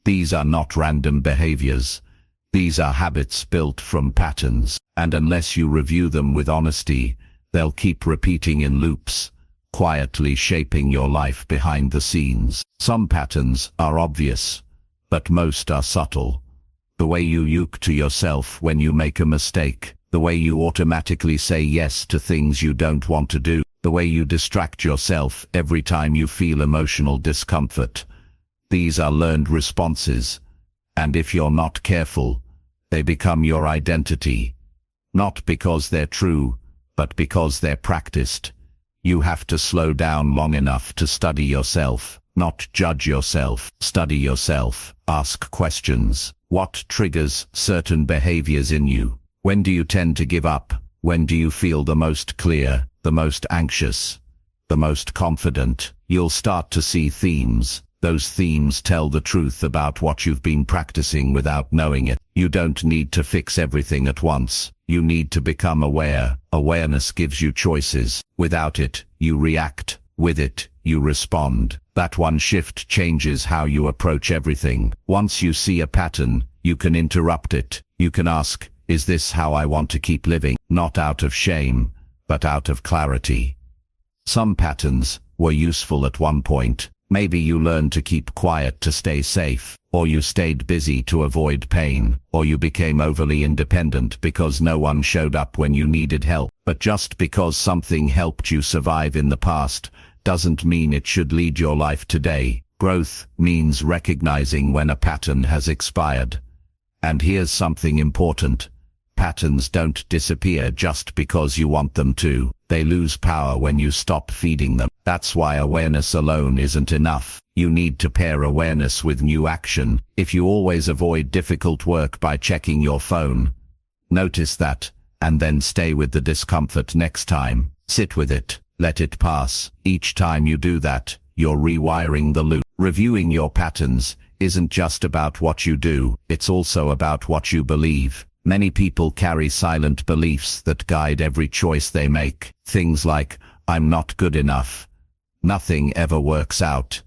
These are not random behaviors. These are habits built from patterns, and unless you review them with honesty, they'll keep repeating in loops, quietly shaping your life behind the scenes. Some patterns are obvious, but most are subtle. The way you yuck to yourself when you make a mistake, the way you automatically say yes to things you don't want to do, the way you distract yourself every time you feel emotional discomfort. These are learned responses, and if you're not careful, they become your identity. Not because they're true, but because they're practiced. You have to slow down long enough to study yourself, not judge yourself. Study yourself, ask questions. What triggers certain behaviors in you? When do you tend to give up? When do you feel the most clear, the most anxious, the most confident? You'll start to see themes. Those themes tell the truth about what you've been practicing without knowing it. You don't need to fix everything at once. You need to become aware. Awareness gives you choices. Without it, you react. With it, you respond. That one shift changes how you approach everything. Once you see a pattern, you can interrupt it. You can ask, is this how I want to keep living? Not out of shame, but out of clarity. Some patterns were useful at one point. Maybe you learned to keep quiet to stay safe, or you stayed busy to avoid pain, or you became overly independent because no one showed up when you needed help. But just because something helped you survive in the past, doesn't mean it should lead your life today. Growth means recognizing when a pattern has expired. And here's something important. Patterns don't disappear just because you want them to. They lose power when you stop feeding them. That's why awareness alone isn't enough. You need to pair awareness with new action. If you always avoid difficult work by checking your phone, notice that, and then stay with the discomfort next time. Sit with it. Let it pass. Each time you do that, you're rewiring the loop. Reviewing your patterns isn't just about what you do, it's also about what you believe. Many people carry silent beliefs that guide every choice they make. Things like, I'm not good enough. Nothing ever works out.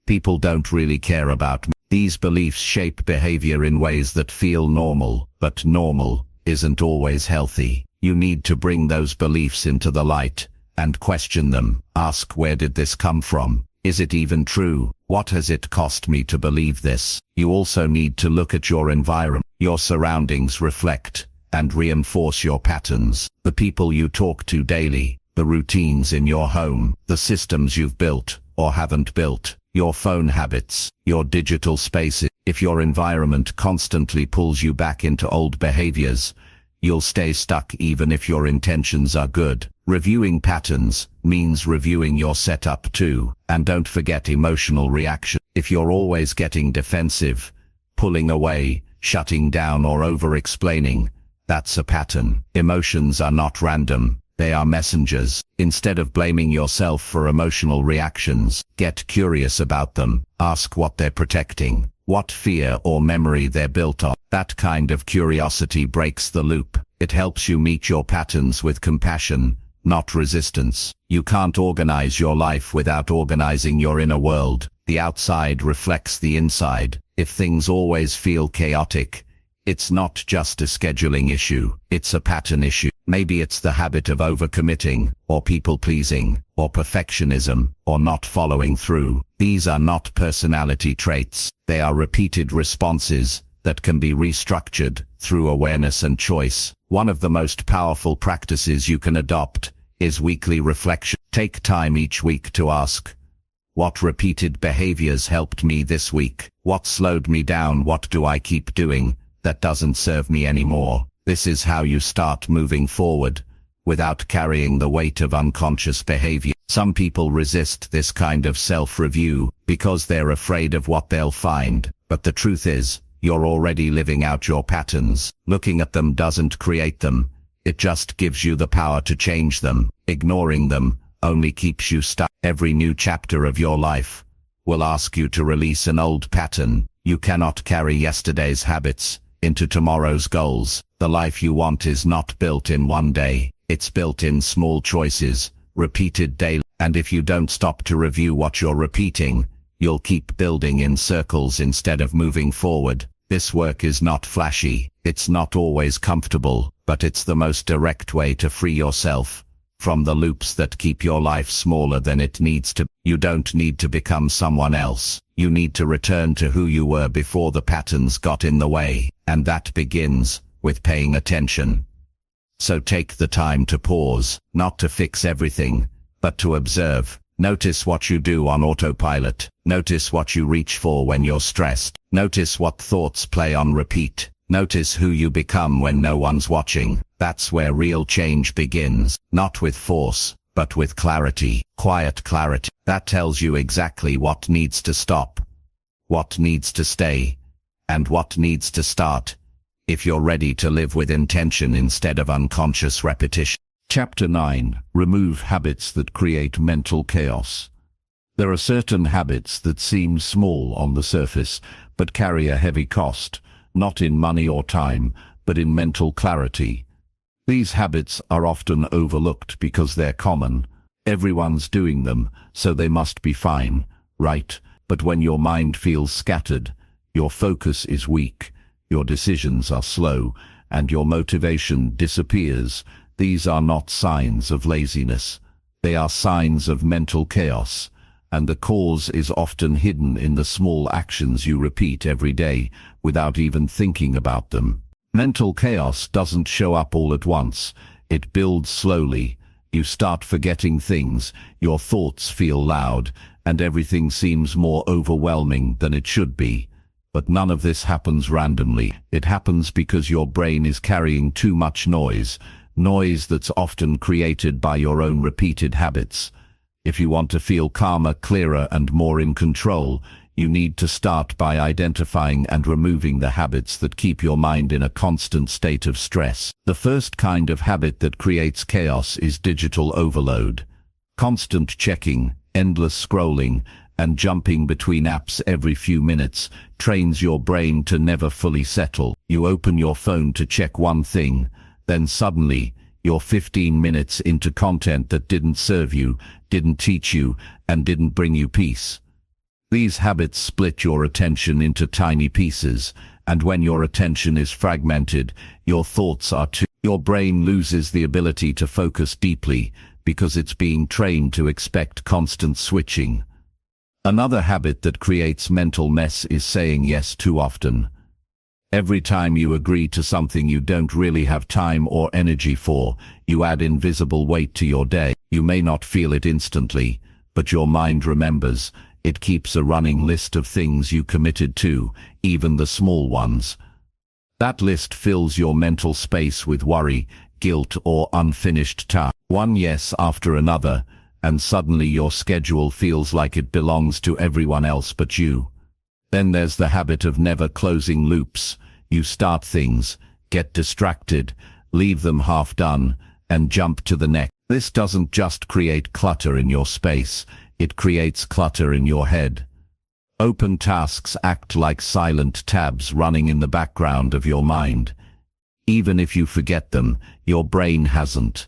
People don't really care about me. These beliefs shape behavior in ways that feel normal, but normal isn't always healthy. You need to bring those beliefs into the light and question them. Ask, where did this come from? Is it even true? What has it cost me to believe this? You also need to look at your environment. Your surroundings reflect and reinforce your patterns. The people you talk to daily, the routines in your home, the systems you've built or haven't built, your phone habits, your digital spaces. If your environment constantly pulls you back into old behaviors, you'll stay stuck even if your intentions are good. Reviewing patterns means reviewing your setup too. And don't forget emotional reaction. If you're always getting defensive, pulling away, shutting down or over-explaining, that's a pattern. Emotions are not random. They are messengers. Instead of blaming yourself for emotional reactions, get curious about them. Ask what they're protecting, what fear or memory they're built on. That kind of curiosity breaks the loop. It helps you meet your patterns with compassion, not resistance. You can't organize your life without organizing your inner world. The outside reflects the inside. If things always feel chaotic, it's not just a scheduling issue, it's a pattern issue. Maybe it's the habit of overcommitting, or people-pleasing, or perfectionism, or not following through. These are not personality traits. They are repeated responses that can be restructured through awareness and choice. One of the most powerful practices you can adopt is weekly reflection. Take time each week to ask, what repeated behaviors helped me this week? What slowed me down? What do I keep doing that doesn't serve me anymore? This is how you start moving forward without carrying the weight of unconscious behavior. Some people resist this kind of self-review because they're afraid of what they'll find. But the truth is, you're already living out your patterns. Looking at them doesn't create them. It just gives you the power to change them. Ignoring them only keeps you stuck. Every new chapter of your life will ask you to release an old pattern. You cannot carry yesterday's habits into tomorrow's goals. The life you want is not built in one day. It's built in small choices, repeated daily. And if you don't stop to review what you're repeating, you'll keep building in circles instead of moving forward. This work is not flashy. It's not always comfortable, but it's the most direct way to free yourself from the loops that keep your life smaller than it needs to. You don't need to become someone else. You need to return to who you were before the patterns got in the way. And that begins with paying attention. So take the time to pause, not to fix everything, but to observe. Notice what you do on autopilot. Notice what you reach for when you're stressed. Notice what thoughts play on repeat. Notice who you become when no one's watching. That's where real change begins, not with force, but with clarity, quiet clarity. That tells you exactly what needs to stop, what needs to stay, and what needs to start, if you're ready to live with intention instead of unconscious repetition. Chapter 9. Remove habits that create mental chaos. There are certain habits that seem small on the surface, but carry a heavy cost, not in money or time, but in mental clarity. These habits are often overlooked because they're common. Everyone's doing them, so they must be fine, right? But when your mind feels scattered, your focus is weak, your decisions are slow, and your motivation disappears, these are not signs of laziness. They are signs of mental chaos, and the cause is often hidden in the small actions you repeat every day without even thinking about them. Mental chaos doesn't show up all at once. It builds slowly. You start forgetting things, your thoughts feel loud, and everything seems more overwhelming than it should be. But none of this happens randomly. It happens because your brain is carrying too much noise that's often created by your own repeated habits. If you want to feel calmer, clearer, and more in control, you need to start by identifying and removing the habits that keep your mind in a constant state of stress. The first kind of habit that creates chaos is digital overload. Constant checking, endless scrolling, and jumping between apps every few minutes trains your brain to never fully settle. You open your phone to check one thing, then suddenly you're 15 minutes into content that didn't serve you, didn't teach you, and didn't bring you peace. These habits split your attention into tiny pieces, and when your attention is fragmented, your thoughts are too. Your brain loses the ability to focus deeply because it's being trained to expect constant switching. Another habit that creates mental mess is saying yes too often. Every time you agree to something you don't really have time or energy for, you add invisible weight to your day. You may not feel it instantly, but your mind remembers. It keeps a running list of things you committed to, even the small ones. That list fills your mental space with worry, guilt, or unfinished tasks. One yes after another, and suddenly your schedule feels like it belongs to everyone else but you. Then there's the habit of never closing loops. You start things, get distracted, leave them half done, and jump to the next. This doesn't just create clutter in your space, it creates clutter in your head. Open tasks act like silent tabs running in the background of your mind. Even if you forget them, your brain hasn't.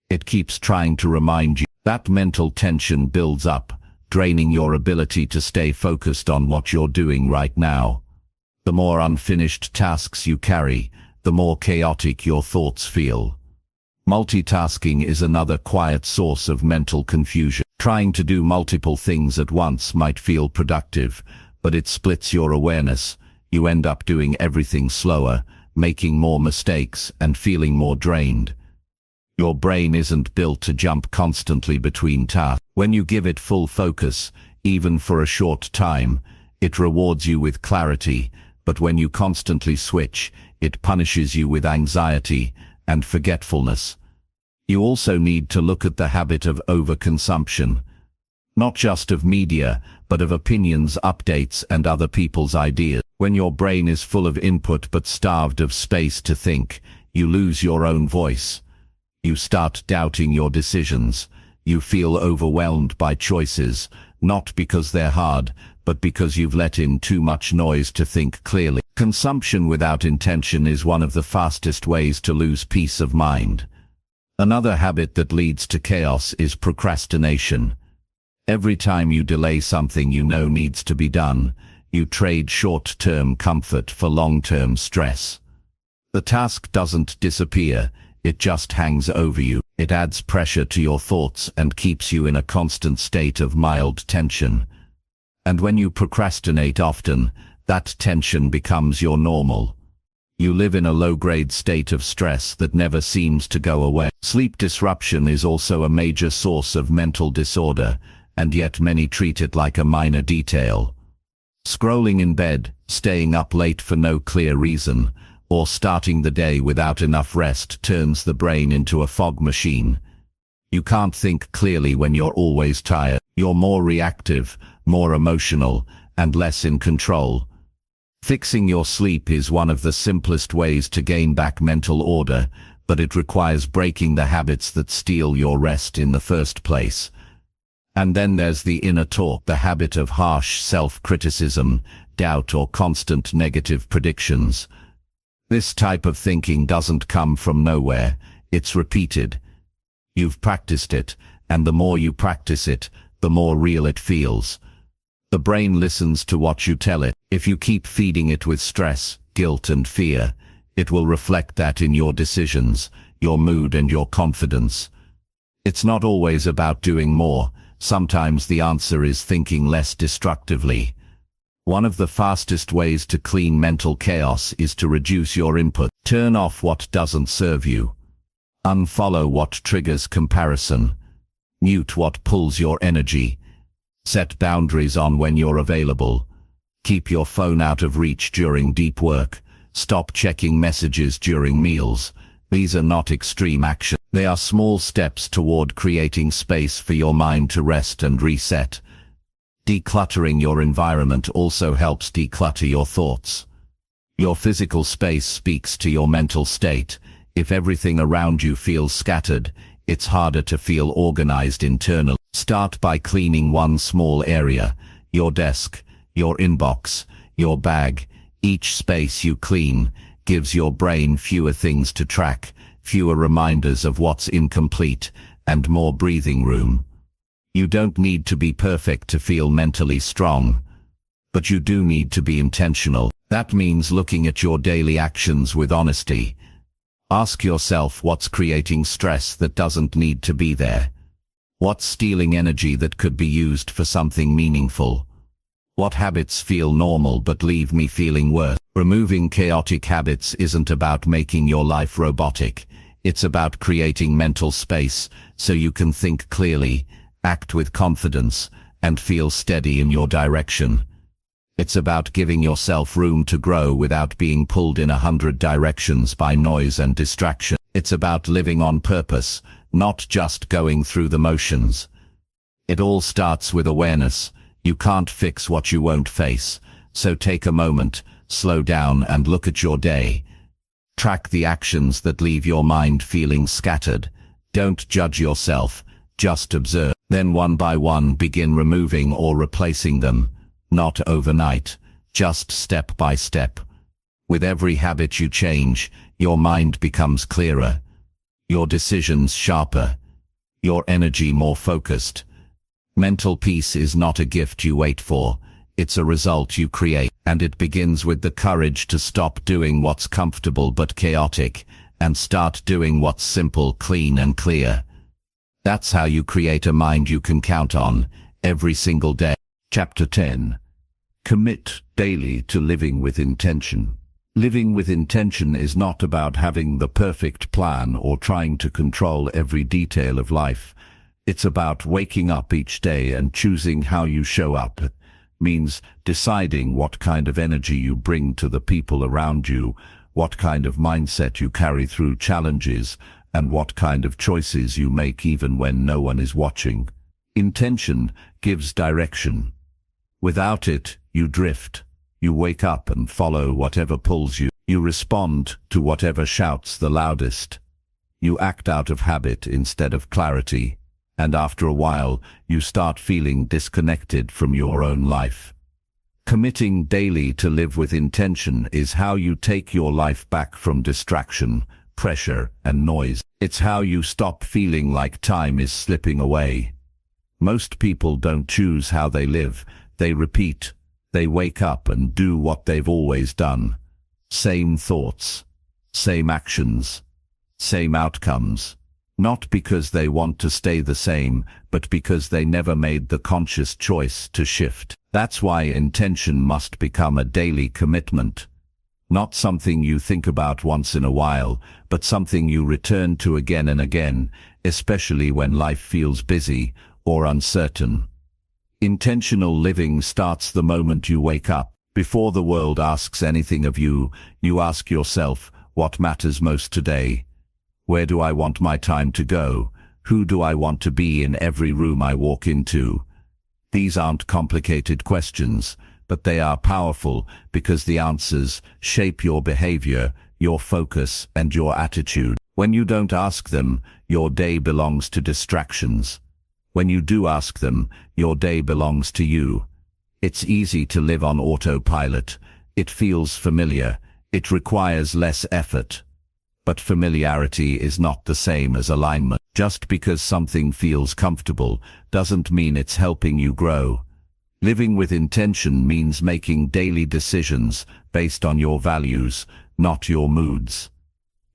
It keeps trying to remind you. That mental tension builds up, draining your ability to stay focused on what you're doing right now. The more unfinished tasks you carry, the more chaotic your thoughts feel. Multitasking is another quiet source of mental confusion. Trying to do multiple things at once might feel productive, but it splits your awareness. You end up doing everything slower, making more mistakes, and feeling more drained. Your brain isn't built to jump constantly between tasks. When you give it full focus, even for a short time, it rewards you with clarity, but when you constantly switch, it punishes you with anxiety and forgetfulness. You also need to look at the habit of overconsumption, not just of media, but of opinions, updates, and other people's ideas. When your brain is full of input but starved of space to think, you lose your own voice. You start doubting your decisions. You feel overwhelmed by choices, not because they're hard, but because you've let in too much noise to think clearly. Consumption without intention is one of the fastest ways to lose peace of mind. Another habit that leads to chaos is procrastination. Every time you delay something you know needs to be done, you trade short-term comfort for long-term stress. The task doesn't disappear, it just hangs over you. It adds pressure to your thoughts and keeps you in a constant state of mild tension. And when you procrastinate often, that tension becomes your normal. You live in a low-grade state of stress that never seems to go away. Sleep disruption is also a major source of mental disorder, and yet many treat it like a minor detail. Scrolling in bed, staying up late for no clear reason, or starting the day without enough rest turns the brain into a fog machine. You can't think clearly when you're always tired. You're more reactive, more emotional, and less in control. Fixing your sleep is one of the simplest ways to gain back mental order, but it requires breaking the habits that steal your rest in the first place. And then there's the inner talk, the habit of harsh self-criticism, doubt, or constant negative predictions. This type of thinking doesn't come from nowhere, it's repeated. You've practiced it, and the more you practice it, the more real it feels. The brain listens to what you tell it. If you keep feeding it with stress, guilt, and fear, it will reflect that in your decisions, your mood, and your confidence. It's not always about doing more. Sometimes the answer is thinking less destructively. One of the fastest ways to clean mental chaos is to reduce your input. Turn off what doesn't serve you. Unfollow what triggers comparison. Mute what pulls your energy. Set boundaries on when you're available. Keep your phone out of reach during deep work. Stop checking messages during meals. These are not extreme actions. They are small steps toward creating space for your mind to rest and reset. Decluttering your environment also helps declutter your thoughts. Your physical space speaks to your mental state. If everything around you feels scattered, it's harder to feel organized internally. Start by cleaning one small area, your desk, your inbox, your bag. Each space you clean gives your brain fewer things to track, fewer reminders of what's incomplete, and more breathing room. You don't need to be perfect to feel mentally strong, but you do need to be intentional. That means looking at your daily actions with honesty. Ask yourself what's creating stress that doesn't need to be there. What's stealing energy that could be used for something meaningful? What habits feel normal but leave me feeling worse? Removing chaotic habits isn't about making your life robotic. It's about creating mental space so you can think clearly, act with confidence, and feel steady in your direction. It's about giving yourself room to grow without being pulled in 100 directions by noise and distraction. It's about living on purpose, not just going through the motions. It all starts with awareness. You can't fix what you won't face, so take a moment, slow down, and look at your day. Track the actions that leave your mind feeling scattered. Don't judge yourself, just observe. Then one by one begin removing or replacing them. Not overnight, just step by step. With every habit you change, your mind becomes clearer, your decisions sharper, your energy more focused. Mental peace is not a gift you wait for, it's a result you create, and it begins with the courage to stop doing what's comfortable but chaotic, and start doing what's simple, clean, and clear. That's how you create a mind you can count on, every single day. Chapter 10. Commit daily to living with intention. Living with intention is not about having the perfect plan or trying to control every detail of life. It's about waking up each day and choosing how you show up. It means deciding what kind of energy you bring to the people around you, what kind of mindset you carry through challenges, and what kind of choices you make even when no one is watching. Intention gives direction. Without it, you drift. You wake up and follow whatever pulls you. You respond to whatever shouts the loudest. You act out of habit instead of clarity. And after a while, you start feeling disconnected from your own life. Committing daily to live with intention is how you take your life back from distraction, pressure, and noise. It's how you stop feeling like time is slipping away. Most people don't choose how they live. They repeat. They wake up and do what they've always done. Same thoughts, same actions, same outcomes. Not because they want to stay the same, but because they never made the conscious choice to shift. That's why intention must become a daily commitment. Not something you think about once in a while, but something you return to again and again, especially when life feels busy or uncertain. Intentional living starts the moment you wake up. Before the world asks anything of you, you ask yourself, what matters most today? Where do I want my time to go? Who do I want to be in every room I walk into? These aren't complicated questions, but they are powerful because the answers shape your behavior, your focus, and your attitude. When you don't ask them, your day belongs to distractions. When you do ask them, your day belongs to you. It's easy to live on autopilot. It feels familiar. It requires less effort. But familiarity is not the same as alignment. Just because something feels comfortable doesn't mean it's helping you grow. Living with intention means making daily decisions based on your values, not your moods.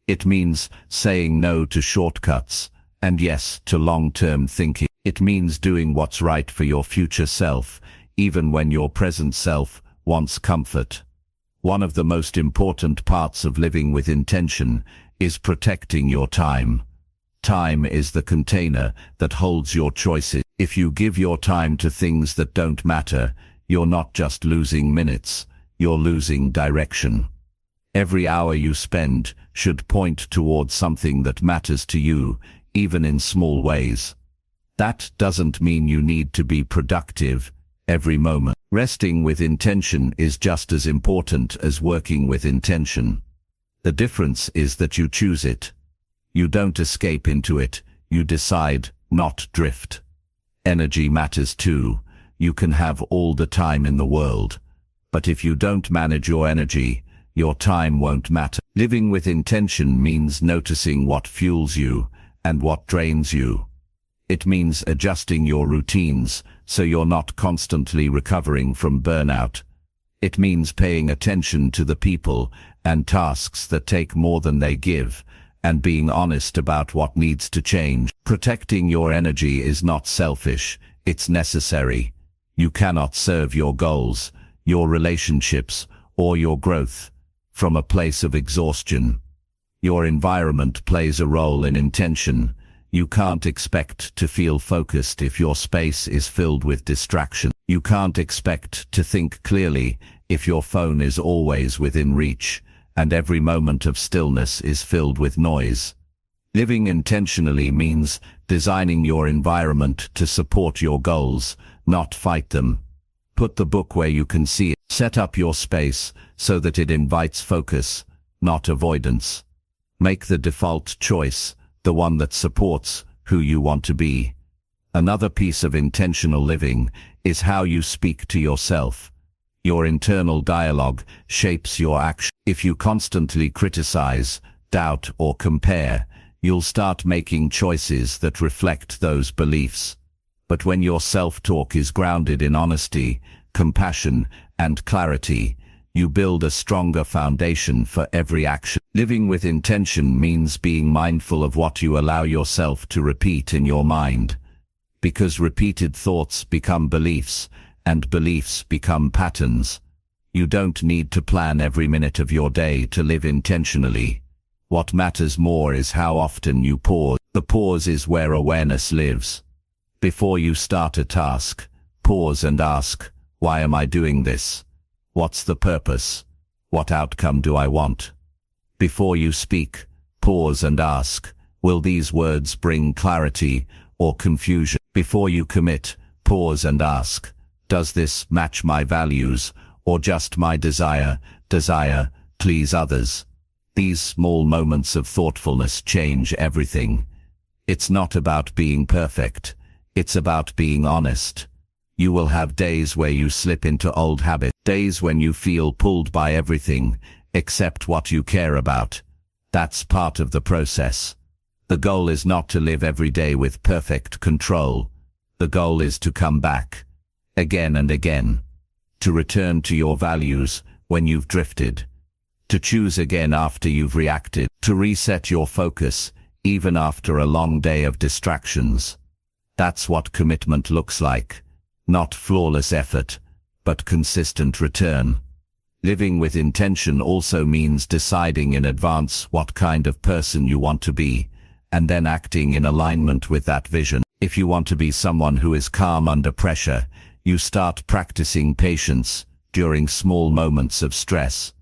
It means saying no to shortcuts and yes to long-term thinking. It means doing what's right for your future self, even when your present self wants comfort. One of the most important parts of living with intention is protecting your time. Time is the container that holds your choices. If you give your time to things that don't matter, you're not just losing minutes, you're losing direction. Every hour you spend should point towards something that matters to you, even in small ways. That doesn't mean you need to be productive every moment. Resting with intention is just as important as working with intention. The difference is that you choose it. You don't escape into it, you decide, not drift. Energy matters too. You can have all the time in the world. But if you don't manage your energy, your time won't matter. Living with intention means noticing what fuels you and what drains you. It means adjusting your routines so you're not constantly recovering from burnout. It means paying attention to the people and tasks that take more than they give, and being honest about what needs to change. Protecting your energy is not selfish, it's necessary. You cannot serve your goals, your relationships, or your growth from a place of exhaustion. Your environment plays a role in intention. You can't expect to feel focused if your space is filled with distraction. You can't expect to think clearly if your phone is always within reach, and every moment of stillness is filled with noise. Living intentionally means designing your environment to support your goals, not fight them. Put the book where you can see it. Set up your space so that it invites focus, not avoidance. Make the default choice the one that supports who you want to be. Another piece of intentional living is how you speak to yourself. Your internal dialogue shapes your action. If you constantly criticize, doubt, or compare, you'll start making choices that reflect those beliefs. But when your self-talk is grounded in honesty, compassion, and clarity, you build a stronger foundation for every action. Living with intention means being mindful of what you allow yourself to repeat in your mind. Because repeated thoughts become beliefs, and beliefs become patterns. You don't need to plan every minute of your day to live intentionally. What matters more is how often you pause. The pause is where awareness lives. Before you start a task, pause and ask, why am I doing this? What's the purpose? What outcome do I want? Before you speak, pause and ask, will these words bring clarity or confusion? Before you commit, pause and ask, does this match my values or just my desire, please others? These small moments of thoughtfulness change everything. It's not about being perfect, it's about being honest. You will have days where you slip into old habits, days when you feel pulled by everything except what you care about. That's part of the process. The goal is not to live every day with perfect control. The goal is to come back, again and again, to return to your values when you've drifted, to choose again after you've reacted, to reset your focus even after a long day of distractions. That's what commitment looks like. Not flawless effort, but consistent return. Living with intention also means deciding in advance what kind of person you want to be, and then acting in alignment with that vision. If you want to be someone who is calm under pressure, you start practicing patience, during small moments of stress.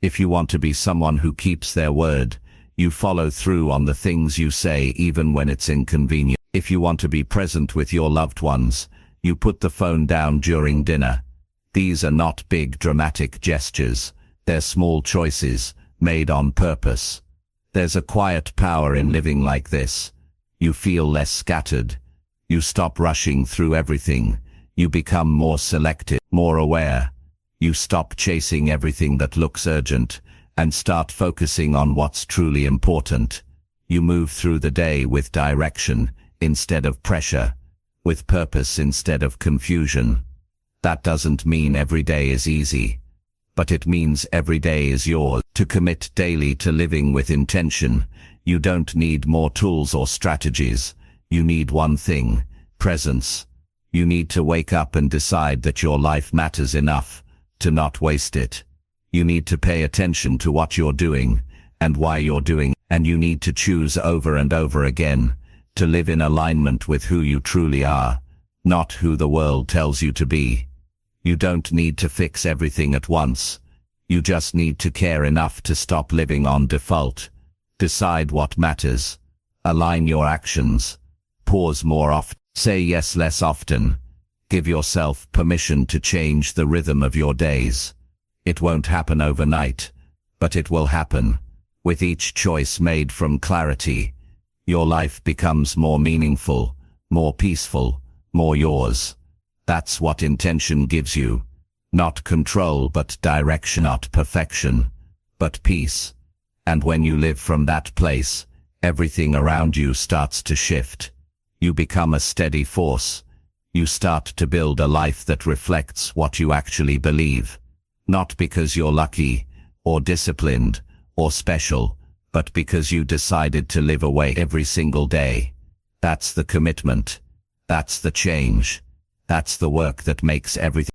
If you want to be someone who keeps their word, you follow through on the things you say even when it's inconvenient. If you want to be present with your loved ones, you put the phone down during dinner. These are not big dramatic gestures, they're small choices, made on purpose. There's a quiet power in living like this. You feel less scattered. You stop rushing through everything. You become more selective, more aware. You stop chasing everything that looks urgent and start focusing on what's truly important. You move through the day with direction instead of pressure, with purpose instead of confusion. That doesn't mean every day is easy, but it means every day is yours. To commit daily to living with intention, you don't need more tools or strategies. You need one thing: presence. You need to wake up and decide that your life matters enough to not waste it. You need to pay attention to what you're doing and why you're doing, and you need to choose over and over again to live in alignment with who you truly are, not who the world tells you to be. You don't need to fix everything at once. You just need to care enough to stop living on default. Decide what matters. Align your actions. Pause more often. Say yes less often. Give yourself permission to change the rhythm of your days. It won't happen overnight, but it will happen. With each choice made from clarity, your life becomes more meaningful, more peaceful, more yours. That's what intention gives you. Not control, but direction. Not perfection, but peace. And when you live from that place, everything around you starts to shift. You become a steady force. You start to build a life that reflects what you actually believe. Not because you're lucky, or disciplined, or special, but because you decided to live away every single day. That's the commitment. That's the change. That's the work that makes everything.